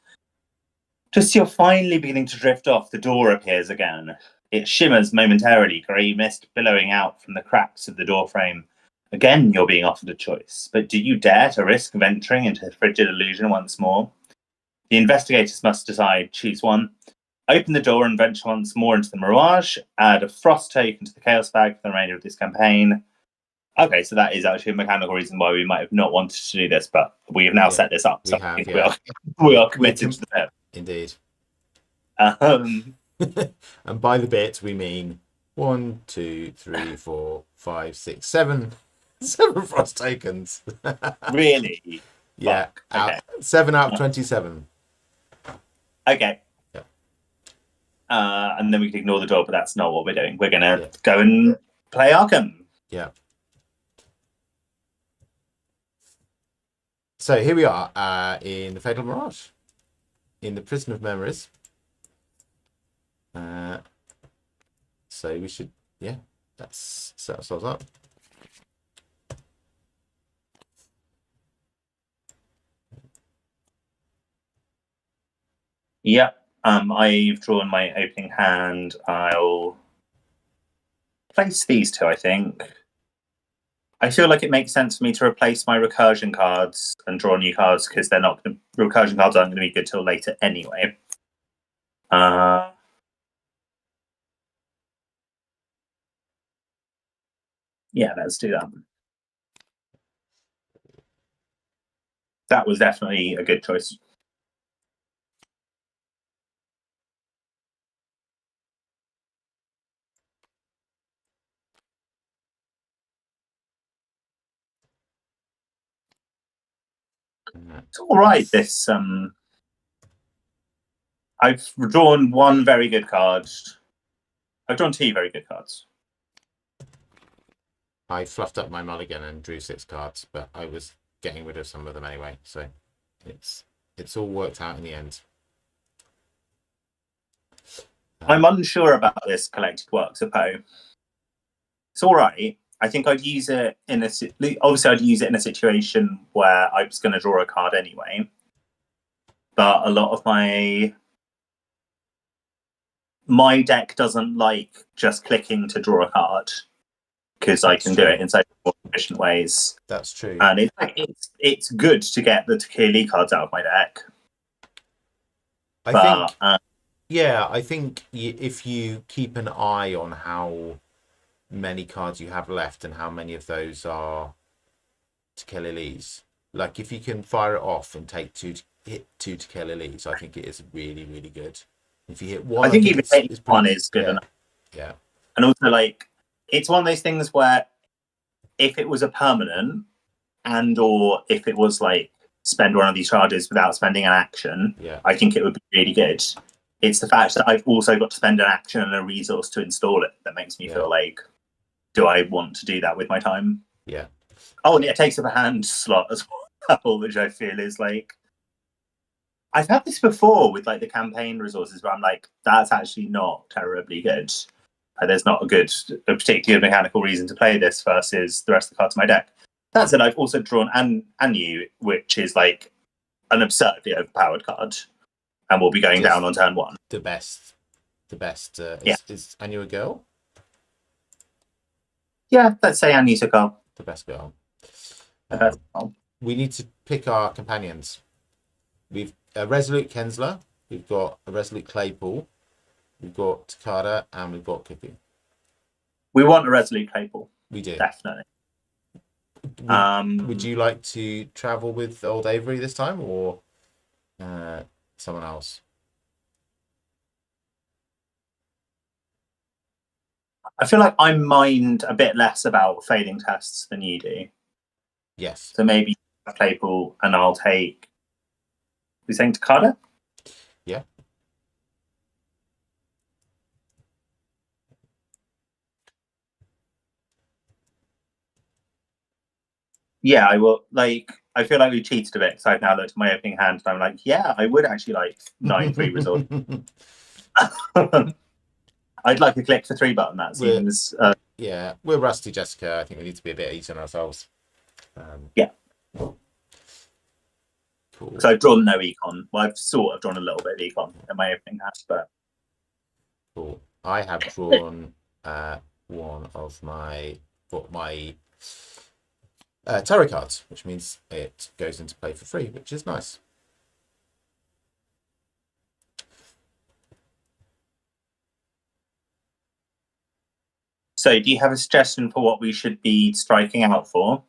Just you're finally beginning to drift off, the door appears again. It shimmers momentarily, grey mist billowing out from the cracks of the doorframe. Again, you're being offered a choice, but do you dare to risk venturing into the frigid illusion once more? The investigators must decide. Choose one. Open the door and venture once more into the mirage. Add a frost token to the chaos bag for the remainder of this campaign. Okay, so that is actually a mechanical reason why we might have not wanted to do this, but we have now set this up. So we are committed to the bit. Indeed. Um, And by the bit, we mean 1, 2, 3, 4, 5, 6, 7. 7 frost tokens. Really? Yeah. Okay. 7 out of 27. Okay. Yeah. And then we can ignore the door, but that's not what we're doing. We're going to go and play Arkham. Yeah. So here we are in the Fatal Mirage, in the Prison of Memories. So we should, let's set ourselves up. Yep. I've drawn my opening hand. I'll place these two, I think. I feel like it makes sense for me to replace my recursion cards and draw new cards because recursion cards aren't going to be good till later anyway. Yeah, let's do that. That was definitely a good choice. It's all right. This I've drawn one very good card. I've drawn 2 very good cards. I fluffed up my mulligan and drew 6 cards, but I was getting rid of some of them anyway, so it's all worked out in the end. I'm unsure about this collected works of Poe. It's all right. I think I'd use it I'd use it in a situation where I was going to draw a card anyway. But a lot of my deck doesn't like just clicking to draw a card because I can do it in so more efficient ways. That's true. And it's good to get the clearly cards out of my deck. I think if you keep an eye on how many cards you have left and how many of those are to kill Elise, like if you can fire it off and take 2 to kill Elise, I think it is really, really good. If you hit 1, I think even hitting 1 is good enough. Yeah. And also, like, it's one of those things where if it was a permanent or if it was like spend one of these charges without spending an action, I think it would be really good. It's the fact that I've also got to spend an action and a resource to install it that makes me feel like, do I want to do that with my time? Yeah. Oh, and it takes up a hand slot as well, which I feel is like, I've had this before with like the campaign resources where I'm like, that's actually not terribly good. There's not a particular mechanical reason to play this versus the rest of the cards in my deck. That said, I've also drawn Anu, which is like an absurdly overpowered card, and will be going down on turn 1. The best. Is Anu a girl? Yeah, let's say Anu's a girl. The best girl. Girl. We need to pick our companions. We've a Resolute Kensler, we've got a Resolute Claypool, we've got Takada, and we've got Cookie. We want a Resolute Claypool. We do. Definitely. Would you like to travel with Old Avery this time, or someone else. I feel like I mind a bit less about failing tests than you do. Yes. So maybe a Claypool and I'll take. We're saying Takada? Yeah. Yeah, I will. Like, I feel like we cheated a bit because I've now looked at my opening hand and I'm like, yeah, I would actually like 9-3 result. I'd like a click for 3 button. That seems. Yeah, we're rusty, Jessica. I think we need to be a bit easy on ourselves. Yeah. Cool. So I've drawn no econ. Well, I've sort of drawn a little bit of econ in my opening hand, but. Cool. I have drawn one of my tarot cards, which means it goes into play for free, which is nice. So, do you have a suggestion for what we should be striking out for?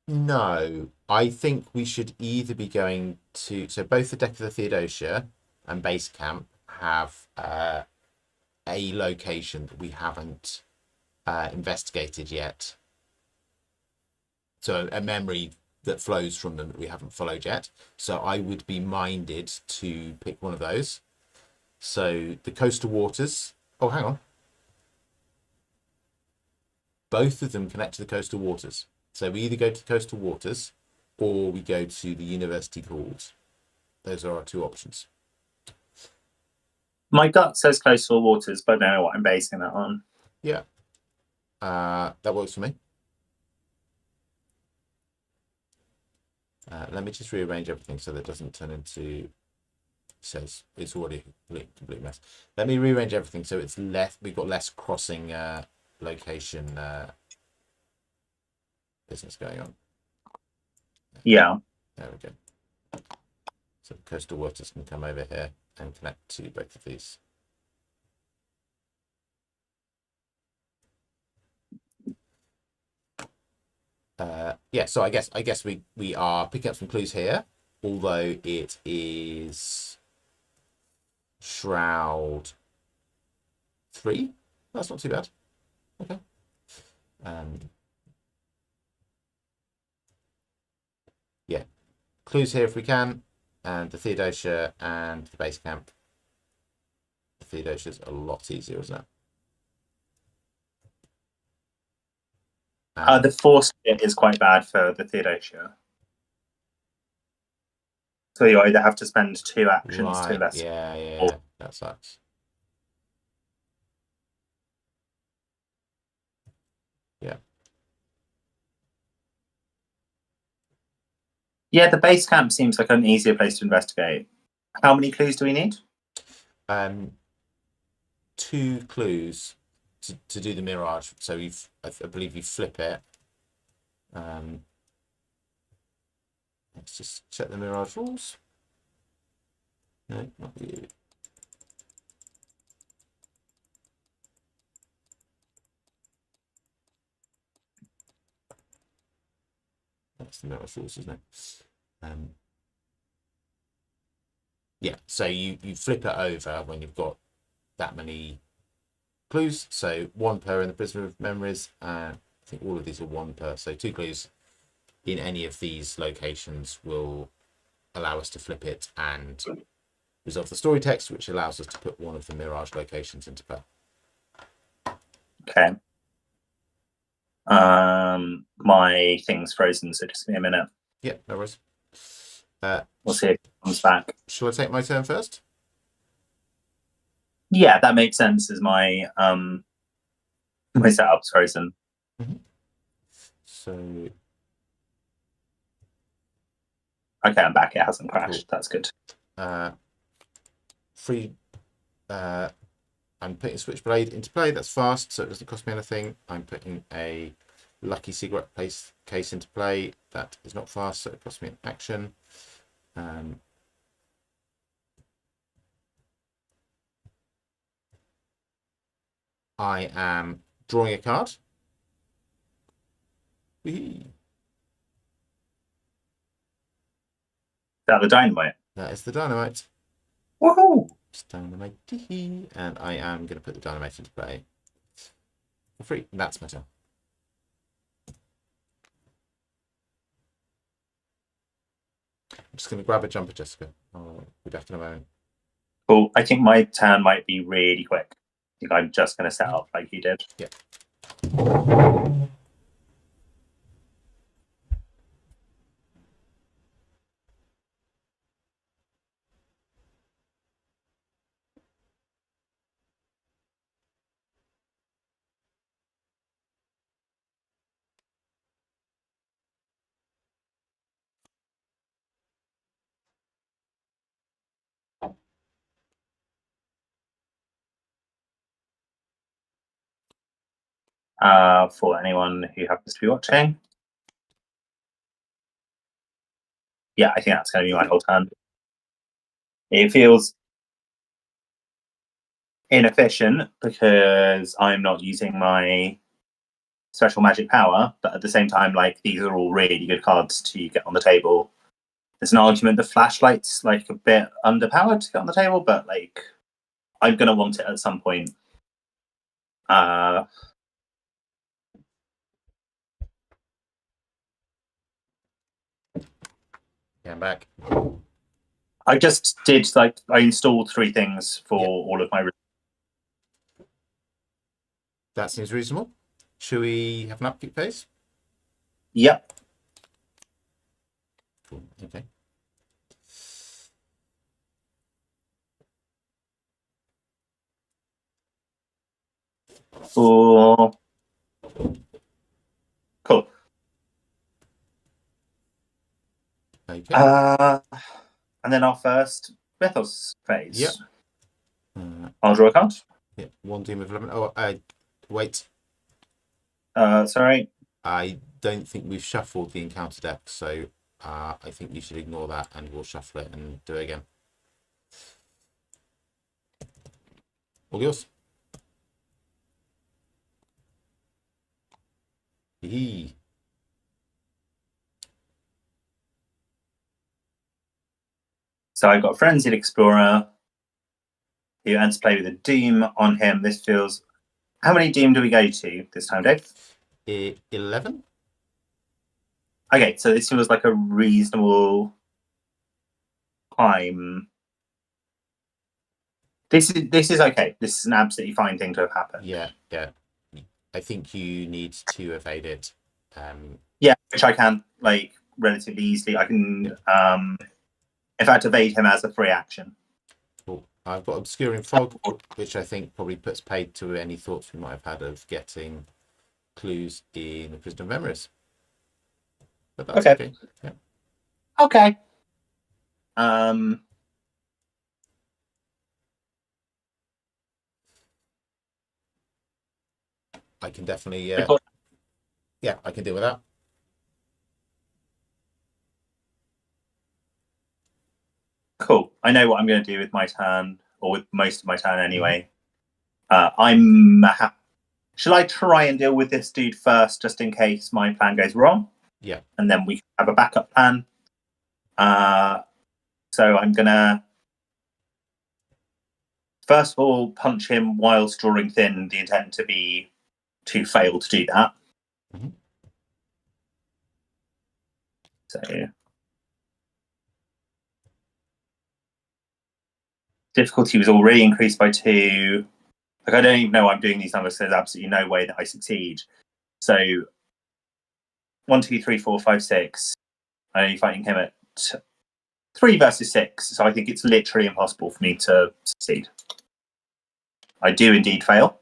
No, I think we should either be going to. So both the deck of the Theodosia and base camp have a location that we haven't investigated yet. So a memory that flows from them that we haven't followed yet. So I would be minded to pick one of those. So the coastal waters. Oh, hang on. Both of them connect to the coastal waters. So we either go to the coastal waters or we go to the university halls. Those are our 2 options. My gut says coastal waters, but I don't know what I'm basing that on. Yeah. That works for me. Let me just rearrange everything so that it doesn't turn into. Says it's already a complete mess. Let me rearrange everything so it's less. We've got less crossing location business going on. Yeah. There we go. So coastal waters can come over here and connect to both of these. Yeah, so I guess we are picking up some clues here, although it is Shroud 3. That's not too bad. Okay. Yeah, clues here if we can, and the Theodosia and the base camp. The Theodosia's a lot easier, isn't it? The force bit is quite bad for the Theodosia. So you either have to spend 2 actions to investigate. Yeah, that sucks. Yeah. Yeah, the base camp seems like an easier place to investigate. How many clues do we need? 2 clues to do the mirage. So I believe you flip it. Let's just check the mirage rules. No, not you. That's the mirage rules, isn't it? Yeah, so you flip it over when you've got that many clues. So 1 per in the Prisoner of Memories. I think all of these are 1 per. So 2 clues in any of these locations will allow us to flip it and resolve the story text, which allows us to put one of the Mirage locations into play. Okay. My thing's frozen, so just give me a minute. Yeah, no worries. We'll see if it comes back. Shall I take my turn first? Yeah, that makes sense. As my my setup's frozen. So okay, I'm back. It hasn't crashed. Cool. That's good. I'm putting Switchblade into play. That's fast, so it doesn't cost me anything. I'm putting a Lucky Cigarette case into play. That is not fast, so it costs me an action. I am drawing a card. Whee! That the dynamite. That is the dynamite. Woohoo! It's dynamite. And I am going to put the dynamite into play for free. That's my turn. I'm just going to grab a jumper, Jessica. I'll be back in a moment. Cool. I think my turn might be really quick. I think I'm just going to set up like you did. Yeah. For anyone who happens to be watching. Yeah, I think that's going to be my whole turn. It feels inefficient because I'm not using my special magic power, but at the same time, like, these are all really good cards to get on the table. There's an argument the flashlight's like a bit underpowered to get on the table, but like, I'm going to want it at some point. Yeah, I'm back. I just did, like, I installed 3 things for all of my. That seems reasonable. Should we have an upkeep phase? Yep. Cool. Okay. Cool. Okay. And then our first Mythos phase. Yep. I'll draw a card. Yeah. 1 Doom of 11. Oh, wait. Sorry. I don't think we've shuffled the encounter deck, so I think you should ignore that and we'll shuffle it and do it again. All yours. Hee. So I've got Frenzied Explorer who ends play with a Doom on him. This feels. How many Doom do we go to this time, Dave? 11. Okay, so this feels like a reasonable time. This is okay. This is an absolutely fine thing to have happened. Yeah. I think you need to evade it. Yeah, which I can, like, relatively easily. I can, in fact, evade him as a free action. Cool. I've got Obscuring Fog, which I think probably puts paid to any thoughts we might have had of getting clues in the Prisoner of Memories. But that's okay. Yeah. Okay. I can definitely, yeah, I can deal with that. Cool. I know what I'm going to do with my turn, or with most of my turn anyway. Shall I try and deal with this dude first, just in case my plan goes wrong? Yeah. And then we have a backup plan. So I'm going to, first of all, punch him whilst drawing thin, the intent to be to fail to do that. Mm-hmm. So difficulty was already increased by 2. Like, I don't even know why I'm doing these numbers, so there's absolutely no way that I succeed. So 1, 2, 3, 4, 5, 6. I'm only fighting him at 3 versus 6, so I think it's literally impossible for me to succeed. I do indeed fail.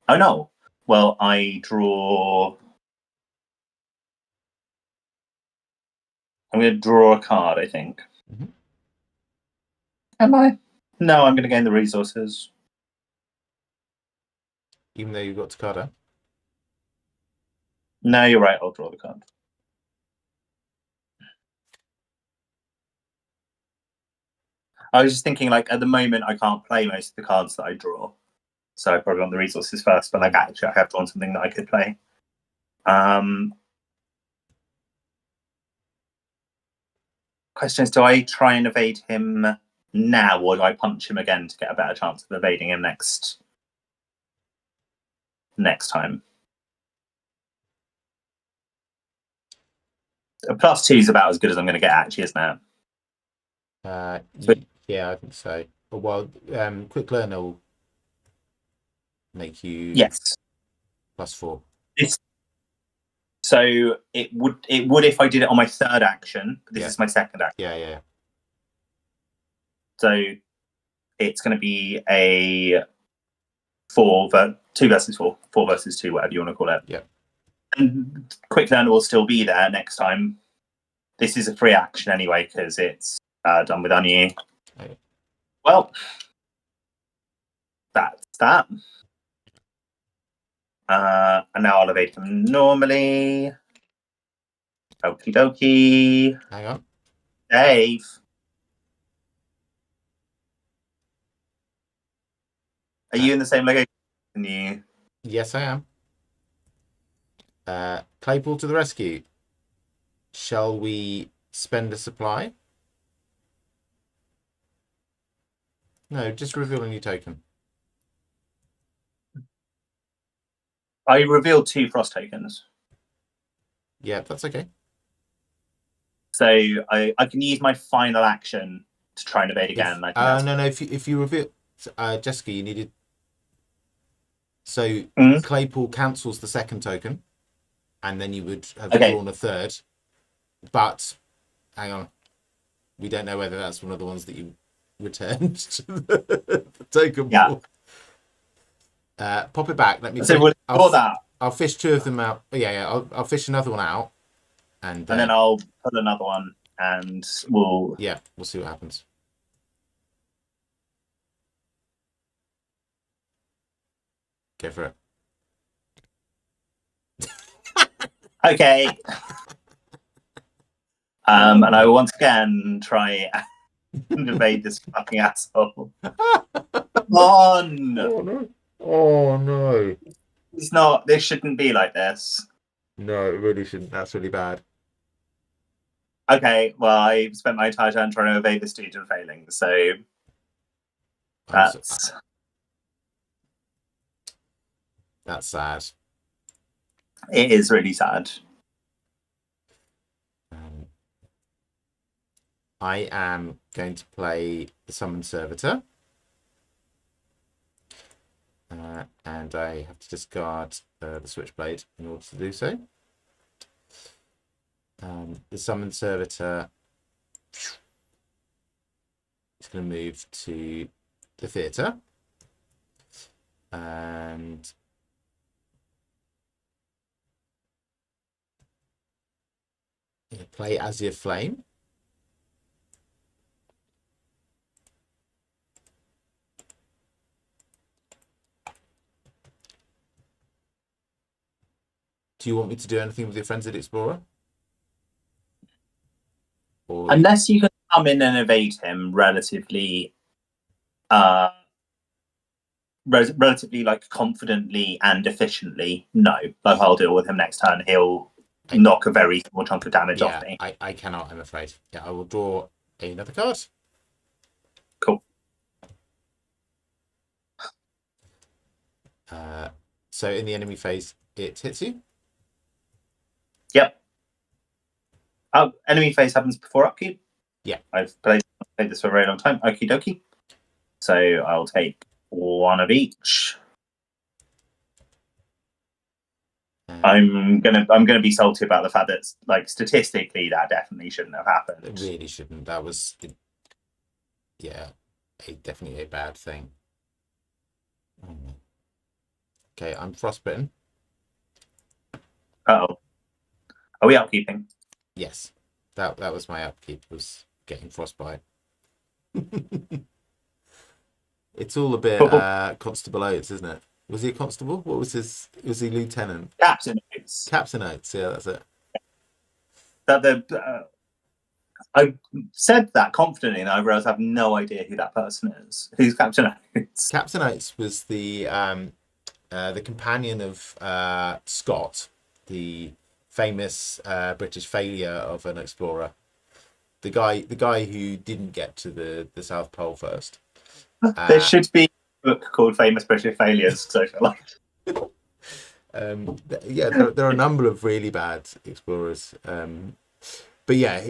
Oh no. Well, I draw. I'm going to draw a card, I think. Mm-hmm. Am I? No, I'm going to gain the resources. Even though you've got Takada? No, you're right. I'll draw the card. I was just thinking, like, at the moment, I can't play most of the cards that I draw. So I probably want the resources first, but, like, actually, I have drawn something that I could play. Question is, do I try and evade him now, or do I punch him again to get a better chance of evading him next time? A +2 is about as good as I'm going to get, actually, isn't it? Yeah, I think so. Well, quick learn will make you Yes. +4. So it would if I did it on my third action. But this is my second action. Yeah. So it's going to be a 2 versus 4, 4 versus 2, whatever you want to call it. Yeah. And quick learn will still be there next time. This is a free action anyway because it's done with Anu. Okay. Well, that's that. And now I'll evade him normally. Okie dokie. Hang on. Dave. Are you in the same location? You? Yes, I am. Claypool to the rescue. Shall we spend a supply? No, just reveal a new token. I revealed 2 frost tokens. Yeah, that's okay. So I can use my final action to try and evade again. No. If you reveal, Jessica, you needed. So Claypool cancels the second token, and then you would have drawn a third. But hang on, we don't know whether that's one of the ones that you returned to the token pool. Pop it back. Let me. So I'll fish 2 of them out. Yeah. I'll fish another one out, and then I'll put another one, and we'll see what happens. Go for it. Okay. And I will once again try and evade this fucking asshole. Come on! Oh no! It's not. This shouldn't be like this. No, it really shouldn't. That's really bad. Okay, well, I spent my entire time trying to evade this dude and failing, so that's sad. It is really sad. I am going to play the Summon Servitor. And I have to discard the Switchblade in order to do so. The Summon Servitor is going to move to the theatre. And play Azure Flame. Do you want me to do anything with your Frenzied Explorer? Unless you can come in and evade him relatively like confidently and efficiently, no. Like I'll deal with him next turn. He'll knock a very small chunk of damage off me. I cannot, I'm afraid. Yeah, I will draw another card. Cool. So in the enemy phase, it hits you? Yep. Enemy phase happens before upkeep. Yeah. I've played this for a very long time. Okie dokie. So I'll take 1 of each. I'm gonna be salty about the fact that, like, statistically that definitely shouldn't have happened. It really shouldn't. That was definitely a bad thing. Okay, I'm frostbitten. Uh-oh. Are we upkeeping? Yes. That was my upkeep, was getting frostbite. It's all a bit Constable Oates, isn't it? Was he a constable? What was his? Was he lieutenant? Captain Oates. Captain Oates. Yeah, that's it. I said that confidently, and I realised I have no idea who that person is. Who's Captain Oates? Captain Oates was the companion of Scott, the famous British failure of an explorer. the guy who didn't get to the South Pole first. There should be a book called Famous British Failures, social life. Yeah, there are a number of really bad explorers. But yeah,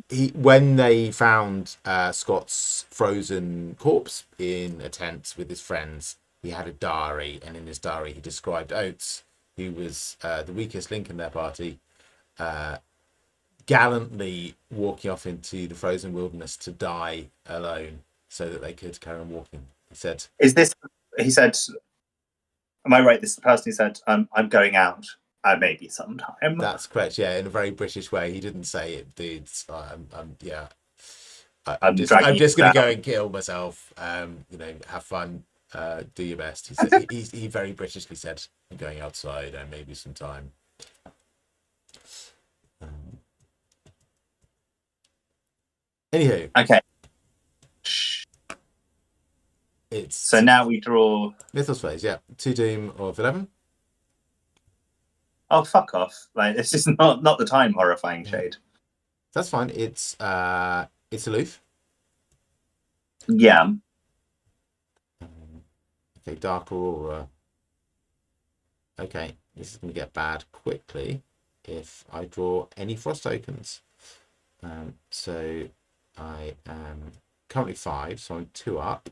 he when they found Scott's frozen corpse in a tent with his friends, he had a diary, and in his diary he described Oates, who was the weakest link in their party, gallantly walking off into the frozen wilderness to die alone so that they could carry on walking. He said, he said, am I right? This is the person who said, I'm going out. Maybe sometime. That's correct. Yeah, in a very British way. He didn't say it, dudes. Yeah. I'm just going to go and kill myself. Have fun. Do your best. He very Britishly said, I'm going outside and maybe some time. Anywho. Okay. So now we draw Mythos phase, yeah. 2 Doom of 11. Oh, fuck off. Like, this is not the time, horrifying shade. That's fine. It's aloof. Yeah. Okay, Dark Aurora. Okay, this is going to get bad quickly if I draw any frost tokens. So I am currently 5, so I'm 2 up.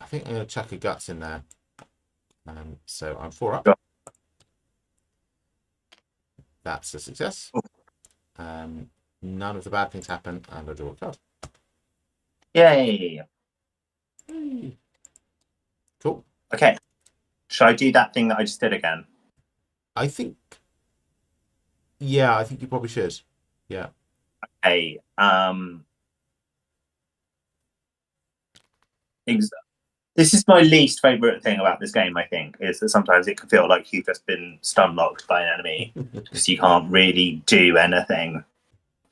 I think I'm going to chuck a guts in there. So I'm 4 up. That's a success. None of the bad things happen, and I draw a card. Yay! Cool. Okay. Should I do that thing that I just did again? I think. Yeah, I think you probably should. Yeah. Okay. This is my least favorite thing about this game, I think, is that sometimes it can feel like you've just been stun locked by an enemy because you can't really do anything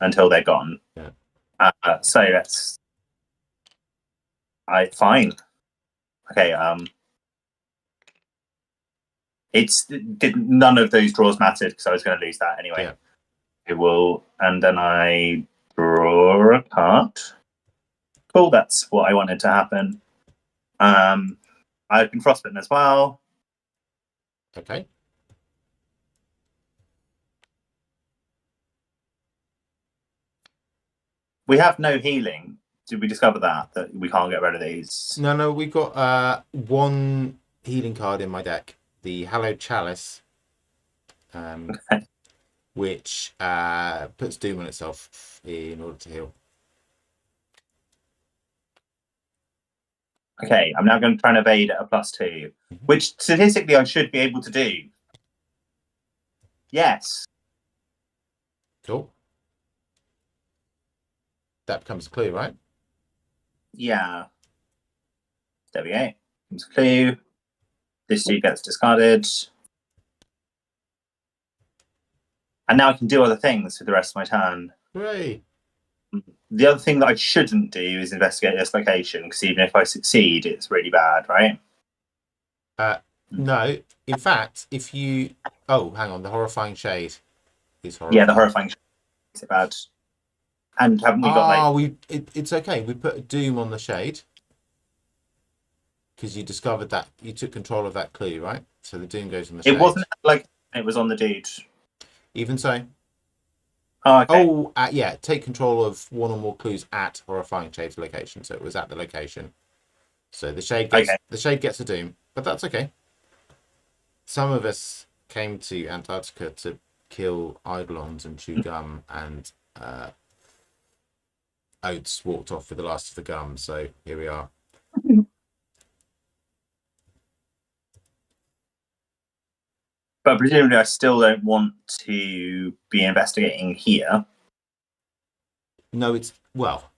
until they're gone. Yeah. So that's fine. Okay. None of those draws mattered because I was going to lose that anyway. Yeah. It will, and then I draw a card. Cool, that's what I wanted to happen. I've been frostbitten as well. Okay. We have no healing. Did we discover that we can't get rid of these? No, we got 1 healing card in my deck, the Hallowed Chalice, which puts Doom on itself in order to heal. Okay, I'm now going to try and evade at a +2, which statistically I should be able to do. Yes. Cool. That becomes a clue, right? Yeah. There we go. Comes a clue. This 2 gets discarded. And now I can do other things for the rest of my turn. Hooray. The other thing that I shouldn't do is investigate this location, because even if I succeed, it's really bad, right? No. In fact, if you... Oh, hang on. The Horrifying Shade is horrifying. Yeah, the Horrifying Shade is bad. And haven't we got it's okay. We put a Doom on the Shade. Because you discovered that... You took control of that clue, right? So the Doom goes on the Shade. It wasn't like it was on the dude. Even so... Oh, okay. Oh, yeah. Take control of 1 or more clues at Horrifying Shade's location. So it was at the location. So the Shade gets a Doom, but that's okay. Some of us came to Antarctica to kill Eidolons and chew gum, and Oates walked off with the last of the gum. So here we are. But presumably I still don't want to be investigating here. No, it's... Well,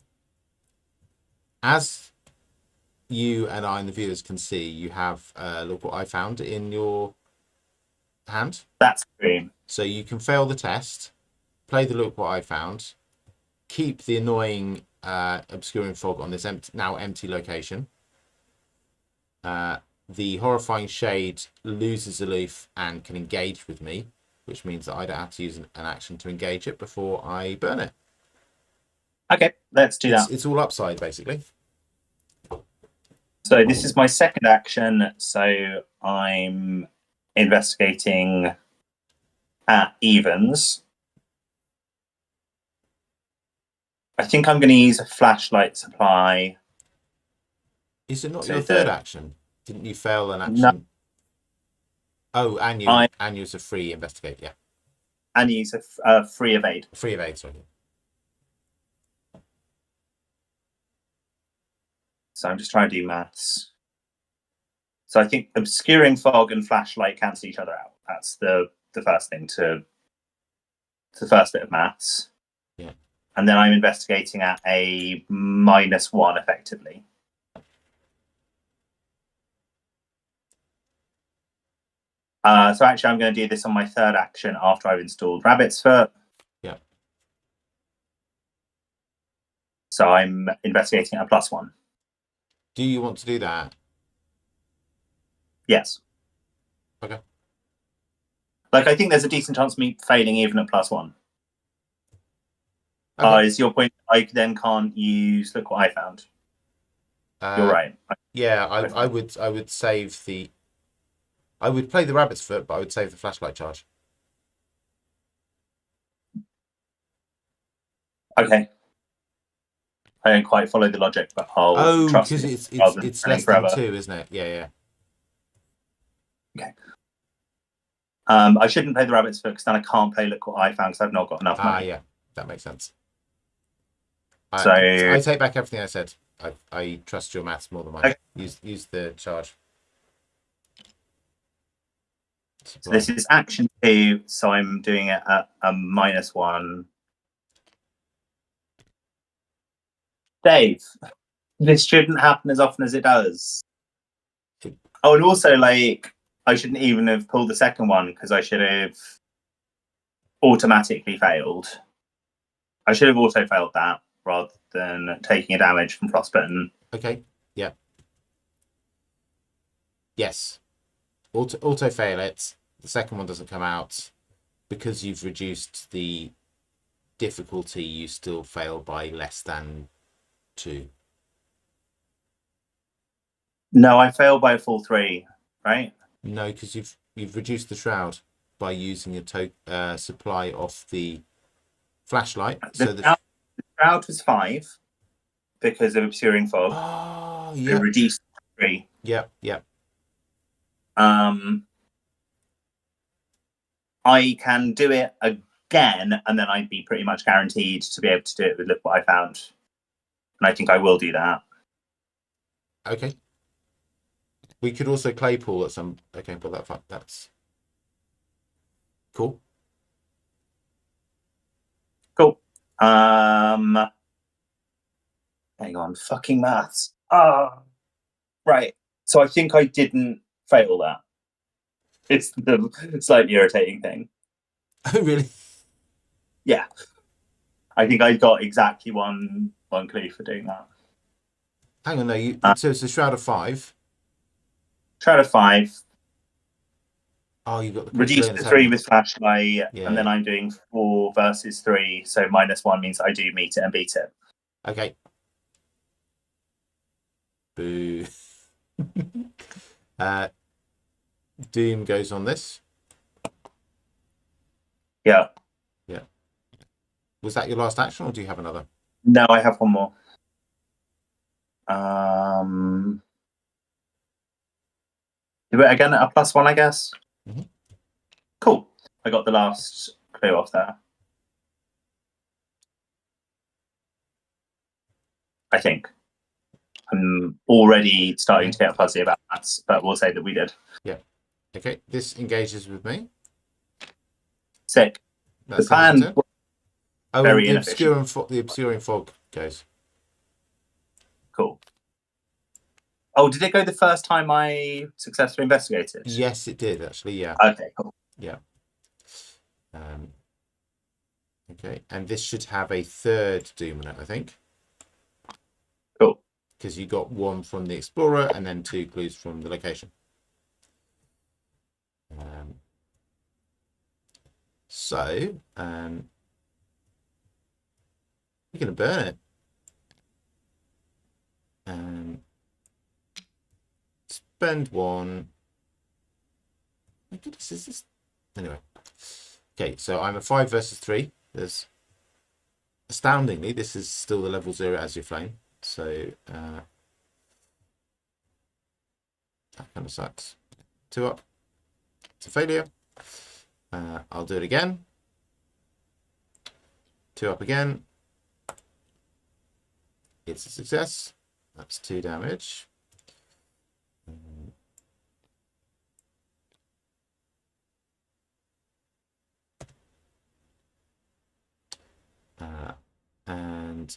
as you and I and the viewers can see, you have look what I found in your hand. That's true. So you can fail the test, play the look what I found, keep the annoying obscuring fog on this now empty location. The horrifying shade loses aloof and can engage with me, which means that I don't have to use an action to engage it before I burn it. Okay, let's do that. It's all upside, basically. So this is my second action. So I'm investigating at evens. I think I'm going to use a flashlight supply. Is it not your third action? Didn't you fail an action? No. Oh, and use a free investigate, yeah. And use a free evade. Free evade, sorry. So I'm just trying to do maths. So I think obscuring fog and flashlight cancel each other out. That's the first thing the first bit of maths. Yeah. And then I'm investigating at a -1 effectively. So actually I'm going to do this on my third action after I've installed Rabbit's Foot. Yeah. So I'm investigating at a +1. Do you want to do that? Yes. Okay. Like, I think there's a decent chance of me failing even at +1. Okay. Is your point I then can't use look what I found? You're right. Yeah, I would save the... I would play the Rabbit's Foot, but I would save the flashlight charge. Okay. I don't quite follow the logic, but I'll trust because it. It's less than 2, isn't it? Yeah. Okay. I shouldn't play the Rabbit's Foot because then I can't play Look What I Found because I've not got enough money. Yeah, that makes sense. So I take back everything I said. I trust your maths more than mine. Okay. Use the charge. So this is action 2, so I'm doing it at a -1. Dave, this shouldn't happen as often as it does. Oh, and also, like, I shouldn't even have pulled the second one because I should have automatically failed. I should have also failed that rather than taking a damage from Frostbitten. Okay, yeah. Yes. Auto fail it. The second one doesn't come out. Because you've reduced the difficulty, you still fail by less than 2. No, I failed by a full 3, right? No, because you've reduced the shroud by using a supply off the flashlight. The shroud was 5 because of obscuring fog. Oh, yeah. So reduced 3. Yep. I can do it again, and then I'd be pretty much guaranteed to be able to do it with Look What I Found. And I think I will do that. Okay. We could also Claypool at some... Okay, but that's... Cool. Cool. Hang on. Fucking maths. Right. So I think I didn't fail that. It's the slightly irritating thing. Oh, really? Yeah. I think I got exactly one clue for doing that. Hang on, no. So it's a Shroud of 5. Shroud of 5. Oh, you've got the... Reduce to 3 with flashlight, and then I'm doing 4 versus 3, so -1 means I do meet it and beat it. Okay. Boo. Doom goes on this. Yeah. Was that your last action, or do you have another? No, I have one more. Do it again at a +1, I guess. Mm-hmm. Cool. I got the last clue off there. I think. I'm already starting to get fuzzy about that, but we'll say that we did. Yeah. Okay. This engages with me. Sick. That's the plan. Very the obscuring fog goes. Cool. Oh, did it go the first time I successfully investigated? Yes, it did actually. Yeah. Okay. Cool. Yeah. Okay, and this should have a third doom on it, I think. Cool. Because you got one from the explorer and then 2 clues from the location. So, you're going to burn it. Spend 1. My goodness, is this... Anyway. Okay, so I'm a 5 versus 3. There's... Astoundingly, this is still the level 0 as your flame. So, that kind of sucks. 2 up. It's a failure. I'll do it again. 2 up again. It's a success. That's 2 damage. And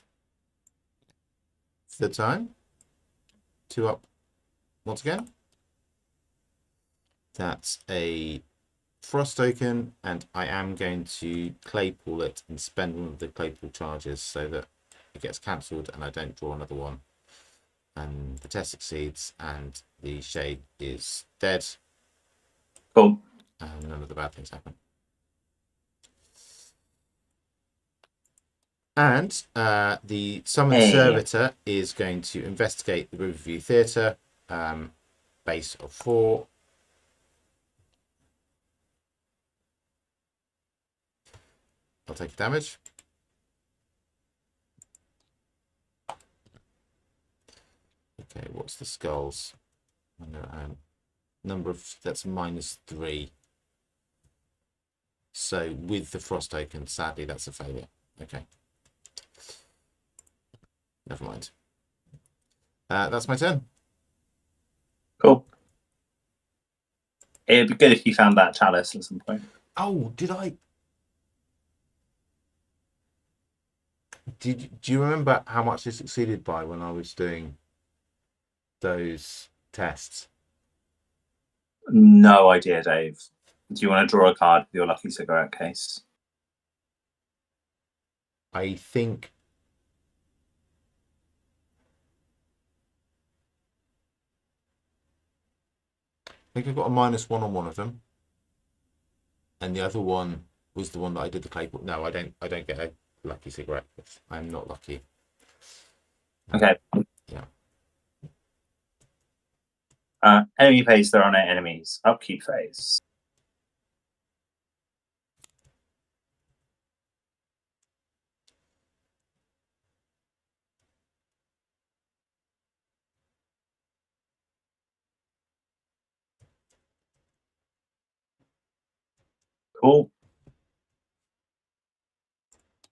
third time. 2 up once again. That's a frost token, and I am going to claypool it and spend one of the claypool charges so that it gets cancelled and I don't draw another one. And the test succeeds, and the shade is dead. Cool. And none of the bad things happen. And the summoned servitor is going to investigate the Riverview Theatre, base of 4. I'll take damage. Okay, what's the skulls? Number of, that's -3. So with the frost token, sadly, that's a failure. Okay. Never mind. That's my turn. Cool. It'd be good if you found that chalice at some point. Oh, did I? Do you remember how much I succeeded by when I was doing those tests? No idea, Dave. Do you want to draw a card with your lucky cigarette case? I think I've got a -1 on one of them, and the other one was the one that I did the claypool. No, I don't get a lucky cigarette. I'm not lucky. Okay. Yeah. Enemy phase, there are no enemies. Upkeep phase. Cool.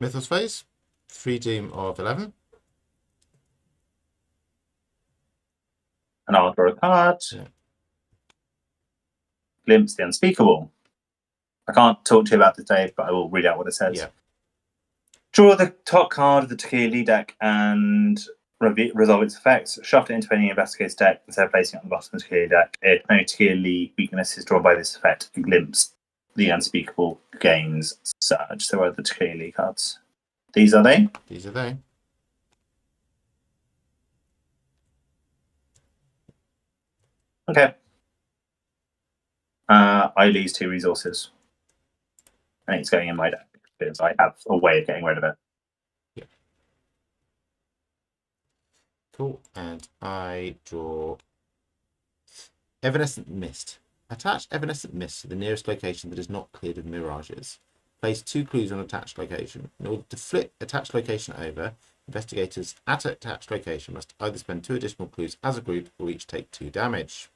Mythos phase, 3 doom of 11. And I'll draw a card. Yeah. Glimpse the unspeakable. I can't talk to you about this, Dave, but I will read out what it says. Yeah. Draw the top card of the Tequila deck and resolve its effects. Shuffle it into any investigator's deck instead of placing it on the bottom of the Tequila deck. If no Tequila weakness is drawn by this effect, a glimpse the unspeakable gains surge. So are the Tequila cards. These are they? These are they. Okay. I lose 2 resources. And it's going in my deck because I have a way of getting rid of it. Yeah. Cool. And I draw Evanescent Mist. Attach Evanescent Mist to the nearest location that is not cleared of mirages. Place 2 clues on attached location. In order to flip attached location over, investigators at attached location must either spend 2 additional clues as a group or each take 2 damage.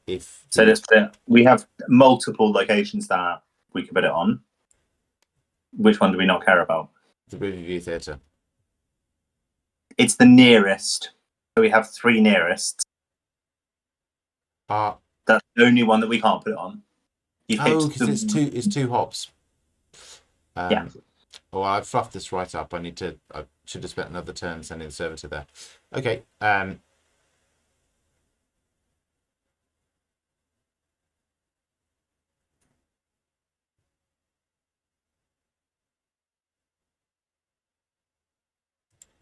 We have multiple locations that we can put it on. Which one do we not care about? The Riverview Theatre. It's the nearest. So we have 3 nearest. That's the only one that we can't put it on. Because it's two hops. Yeah. Oh, I fluffed this right up. I should have spent another turn sending the servitor there. Okay.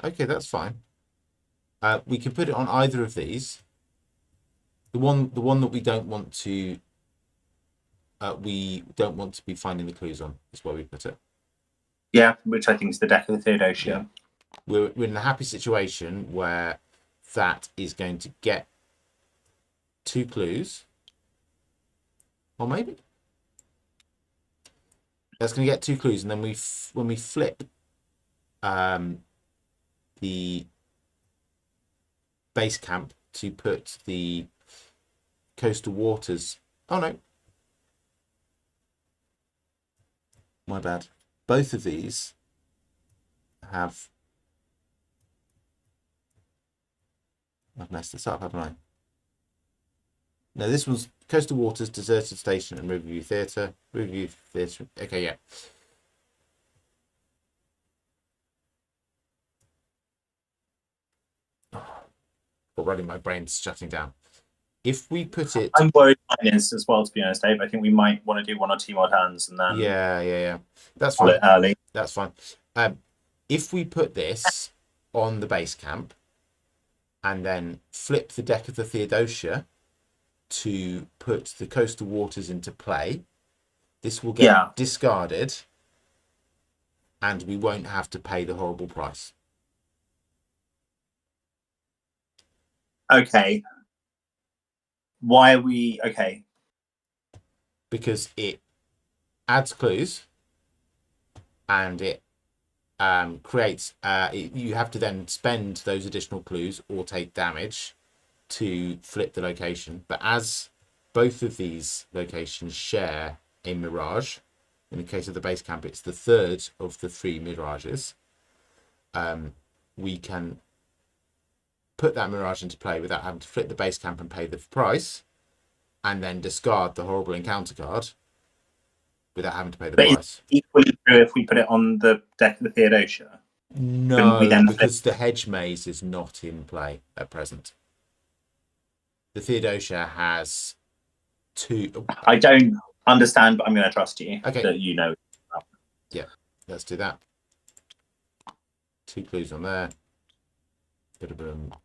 Okay, that's fine. We can put it on either of these. The one that we don't want to be finding the clues on is where we put it. Yeah, which I think is the deck of the Theodosia. Yeah. We're in a happy situation where that is going to get 2 clues, or maybe that's going to get 2 clues, and then when we flip the base camp to put the coastal waters. Oh no, my bad. Both of these have. I've messed this up, haven't I? No, this one's Coastal Waters, Deserted Station, and Riverview Theatre. Riverview Theatre. Okay, yeah. Already my brain's shutting down. If we put it... I'm worried mine is as well, to be honest, Dave. I think we might want to do 1 or 2 more turns and then... Yeah. That's fine. Early. That's fine. If we put this on the base camp and then flip the deck of the Theodosia to put the Coastal Waters into play, this will get discarded and we won't have to pay the horrible price. Okay. Why are we... Okay. Because it adds clues and it creates... you have to then spend those additional clues or take damage to flip the location. But as both of these locations share a mirage, in the case of the base camp, it's the third of the 3 mirages, we can put that mirage into play without having to flip the base camp and pay the price, and then discard the horrible encounter card without having to pay the price. It's equally true if we put it on the deck of the Theodosia. No, because the hedge maze is not in play at present. The Theodosia has 2. I don't understand, but I'm going to trust you. Okay. That you know. Yeah, let's do that. 2 clues on there.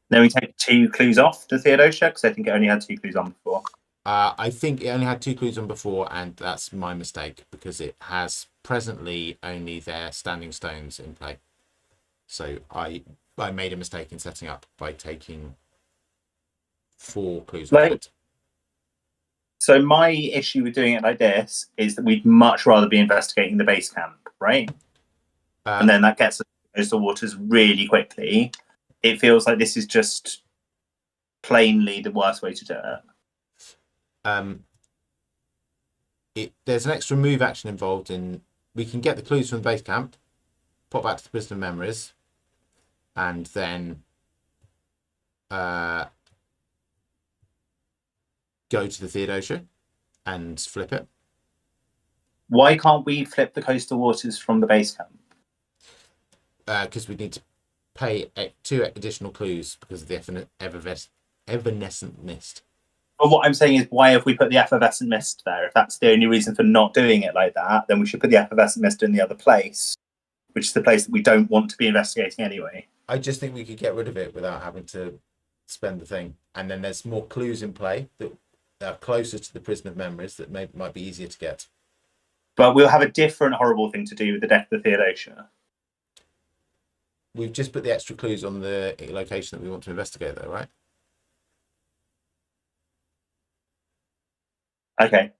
Then we take 2 clues off to Theodosia, because I think it only had 2 clues on before. I think it only had 2 clues on before, and that's my mistake, because it has presently only their standing stones in play. So I made a mistake in setting up by taking 4 clues off it. So my issue with doing it like this is that we'd much rather be investigating the base camp, right? And then that gets us to waters really quickly. It feels like this is just plainly the worst way to do it. There's an extra move action involved in... We can get the clues from the base camp, pop back to the Prison of Memories, and then go to the Theodosia and flip it. Why can't we flip the Coastal Waters from the base camp? Because we need to pay 2 additional clues because of the evanescent mist. But what I'm saying is, why have we put the effervescent mist there? If that's the only reason for not doing it like that, then we should put the effervescent mist in the other place, which is the place that we don't want to be investigating anyway. I just think we could get rid of it without having to spend the thing. And then there's more clues in play that are closer to the Prison of Memories that might be easier to get. But we'll have a different horrible thing to do with the deck of the Theodosia. We've just put the extra clues on the location that we want to investigate, though, right? Okay.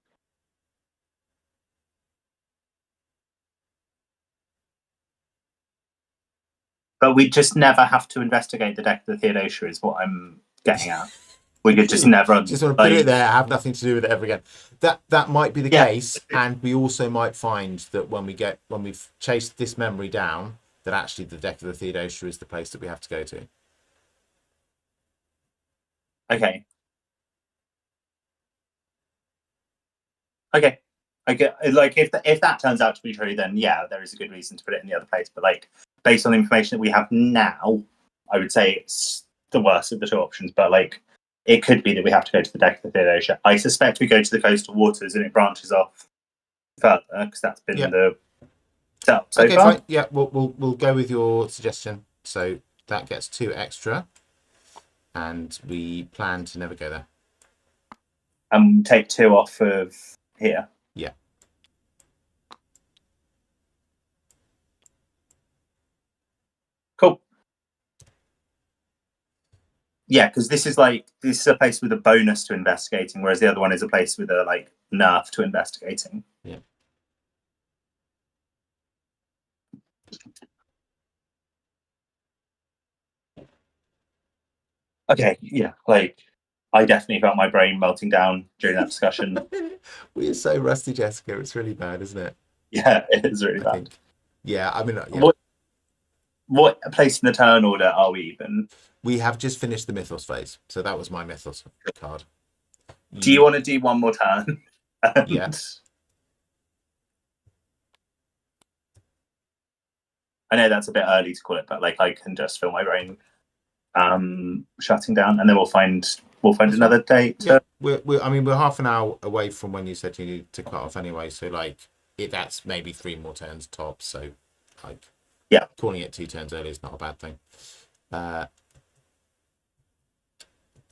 But we just never have to investigate the deck of the Theodosia is what I'm getting at. We could just never... Just want to put it there, have nothing to do with it ever again. That might be the case, and we also might find that when we've chased this memory down, that actually the deck of the Theodosia is the place that we have to go to. Okay. I get, like, if that turns out to be true, then yeah, there is a good reason to put it in the other place. But like, based on the information that we have now, I would say it's the worst of the 2 options. But like, it could be that we have to go to the deck of the Theodosia. I suspect we go to the Coastal Waters and it branches off further because that's been the setup so far. Fine. Yeah, we'll go with your suggestion So that gets 2 extra, and we plan to never go there. And take 2 off of here. Yeah. Cool. Yeah, because this is a place with a bonus to investigating, whereas the other one is a place with a like nerf to investigating. Yeah. Okay, yeah, like I definitely felt my brain melting down during that discussion. We're so rusty, Jessica. It's really bad, isn't it? Yeah, it is really I bad. think. Yeah, I mean, yeah. What place in the turn order are we even? We have just finished the Mythos phase, so that was my Mythos card. Do you want to do one more turn? Yeah. I know that's a bit early to call it, but like I can just feel my brain shutting down, and then we'll find another date. Yeah, we're half an hour away from when you said you needed to cut off anyway, so like that's maybe 3 more turns tops. So like, yeah, calling it 2 turns early is not a bad thing.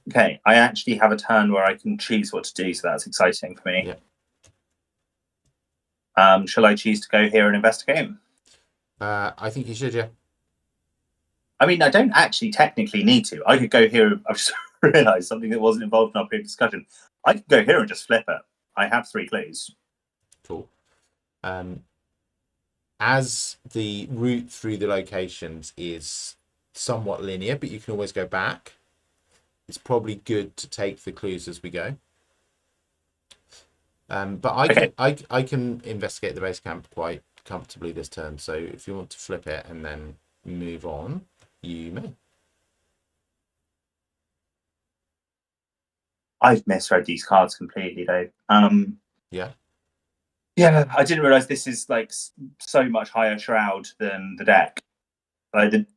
Okay, I actually have a turn where I can choose what to do, so that's exciting for me. Yeah. Shall I choose to go here and investigate? I think you should, yeah. I mean, I don't actually technically need to. I could go here. I've just realised something that wasn't involved in our previous discussion. I could go here and just flip it. I have 3 clues. Cool. As the route through the locations is somewhat linear, but you can always go back, it's probably good to take the clues as we go. But I can investigate the base camp quite comfortably this turn, so if you want to flip it and then move on, you may. I've misread these cards completely, though. Yeah, I didn't realise this is like so much higher shroud than the deck. Like the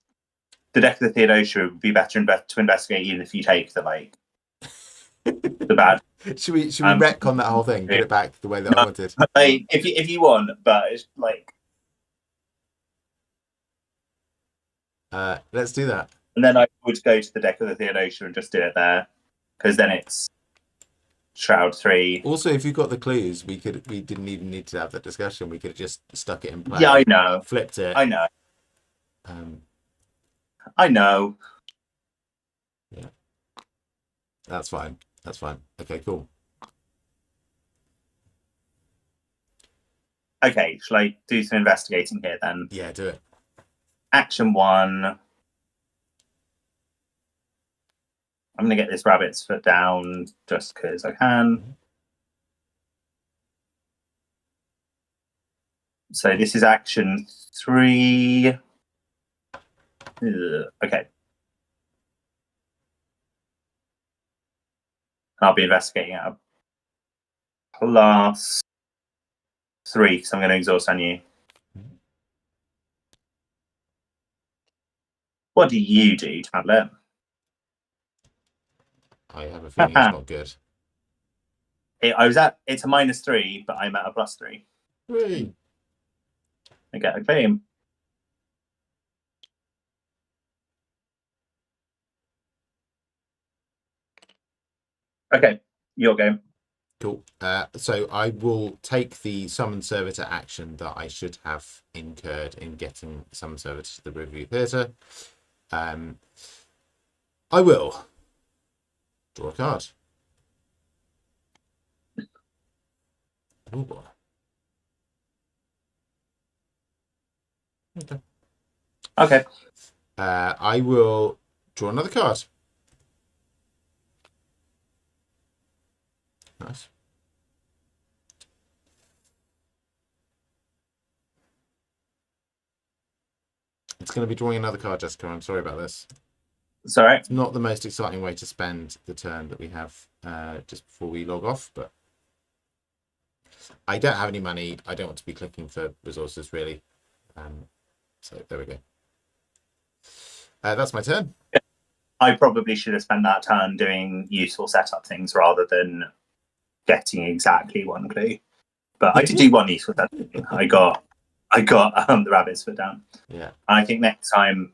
deck of the Theodosia would be better to investigate, even if you take the like the bad. Should we retcon that whole thing? Put it back the way that I wanted. Like, if you want, but it's like. Let's do that. And then I would go to the deck of the Theodosia and just do it there, because then it's Shroud 3. Also, if you got the clues, we didn't even need to have that discussion. We could have just stuck it in play. Yeah, I know. Flipped it. I know. I know. Yeah. That's fine. That's fine. Okay, cool. Okay, shall I do some investigating here then? Yeah, do it. Action 1. I'm going to get this rabbit's foot down just because I can. So this is action 3. Okay. I'll be investigating at a +3 because I'm going to exhaust on you. What do you do, Tablet? I have a feeling it's not good. It's a -3, but I'm at a +3. Whee. I get a claim. Okay, your game. Cool. So I will take the summon servitor action that I should have incurred in getting summon servitor to the review theatre. I will draw a card. Oh boy. Okay. Okay. I will draw another card. Nice. It's going to be drawing another card, Jessica. I'm sorry about this. Sorry. It's not the most exciting way to spend the turn that we have just before we log off, but I don't have any money. I don't want to be clicking for resources, really. So there we go. That's my turn. I probably should have spent that turn doing useful setup things rather than getting exactly one clue. But I did do one useful setup thing. I got the rabbit's foot down. Yeah. I think next time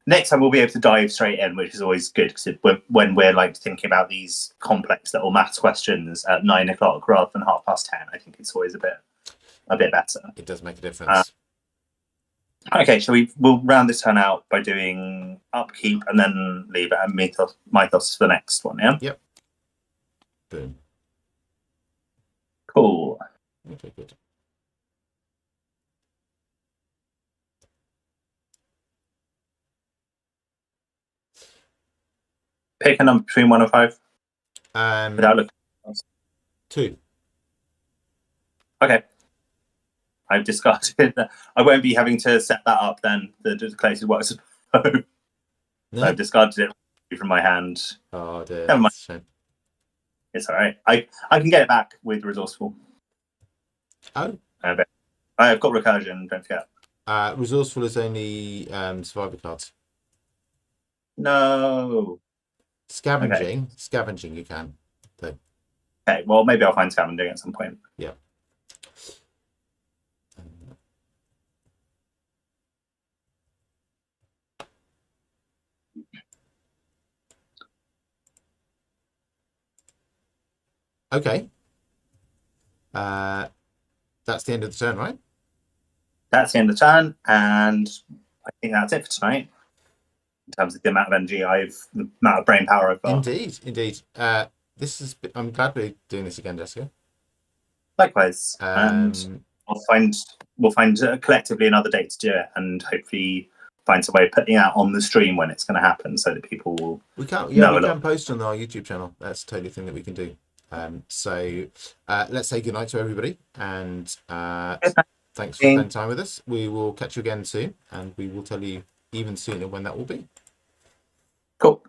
next time we'll be able to dive straight in, which is always good because when we're like thinking about these complex little maths questions at 9 o'clock rather than 10:30, I think it's always a bit better. It does make a difference. Okay, so we'll round this turn out by doing upkeep and then leave it at mythos for the next one. Yeah. Yep. Boom. Cool. Okay, good. Pick a number between 1 and 5. Without looking. 2. Okay. I've discarded. I won't be having to set that up then. The closest works. No. I've discarded it from my hand. Oh dear. Never mind. It's all right. I can get it back with resourceful. Oh. I've got recursion. Don't forget. Resourceful is only survivor cards. No. Scavenging. Okay. Scavenging you can. So. Okay. Well, maybe I'll find scavenging at some point. Yeah. Okay. That's the end of the turn, right? That's the end of the turn, and I think that's it for tonight. In terms of the amount of energy the amount of brain power I've got. Indeed. I'm glad we're doing this again, Jessica. Likewise. And we'll find collectively another day to do it, and hopefully find some way of putting out on the stream when it's going to happen, so that people will. We can post on our YouTube channel. That's a totally thing that we can do. So let's say goodnight to everybody, and thanks for spending time with us. We will catch you again soon, and we will tell you even sooner when that will be. Cool.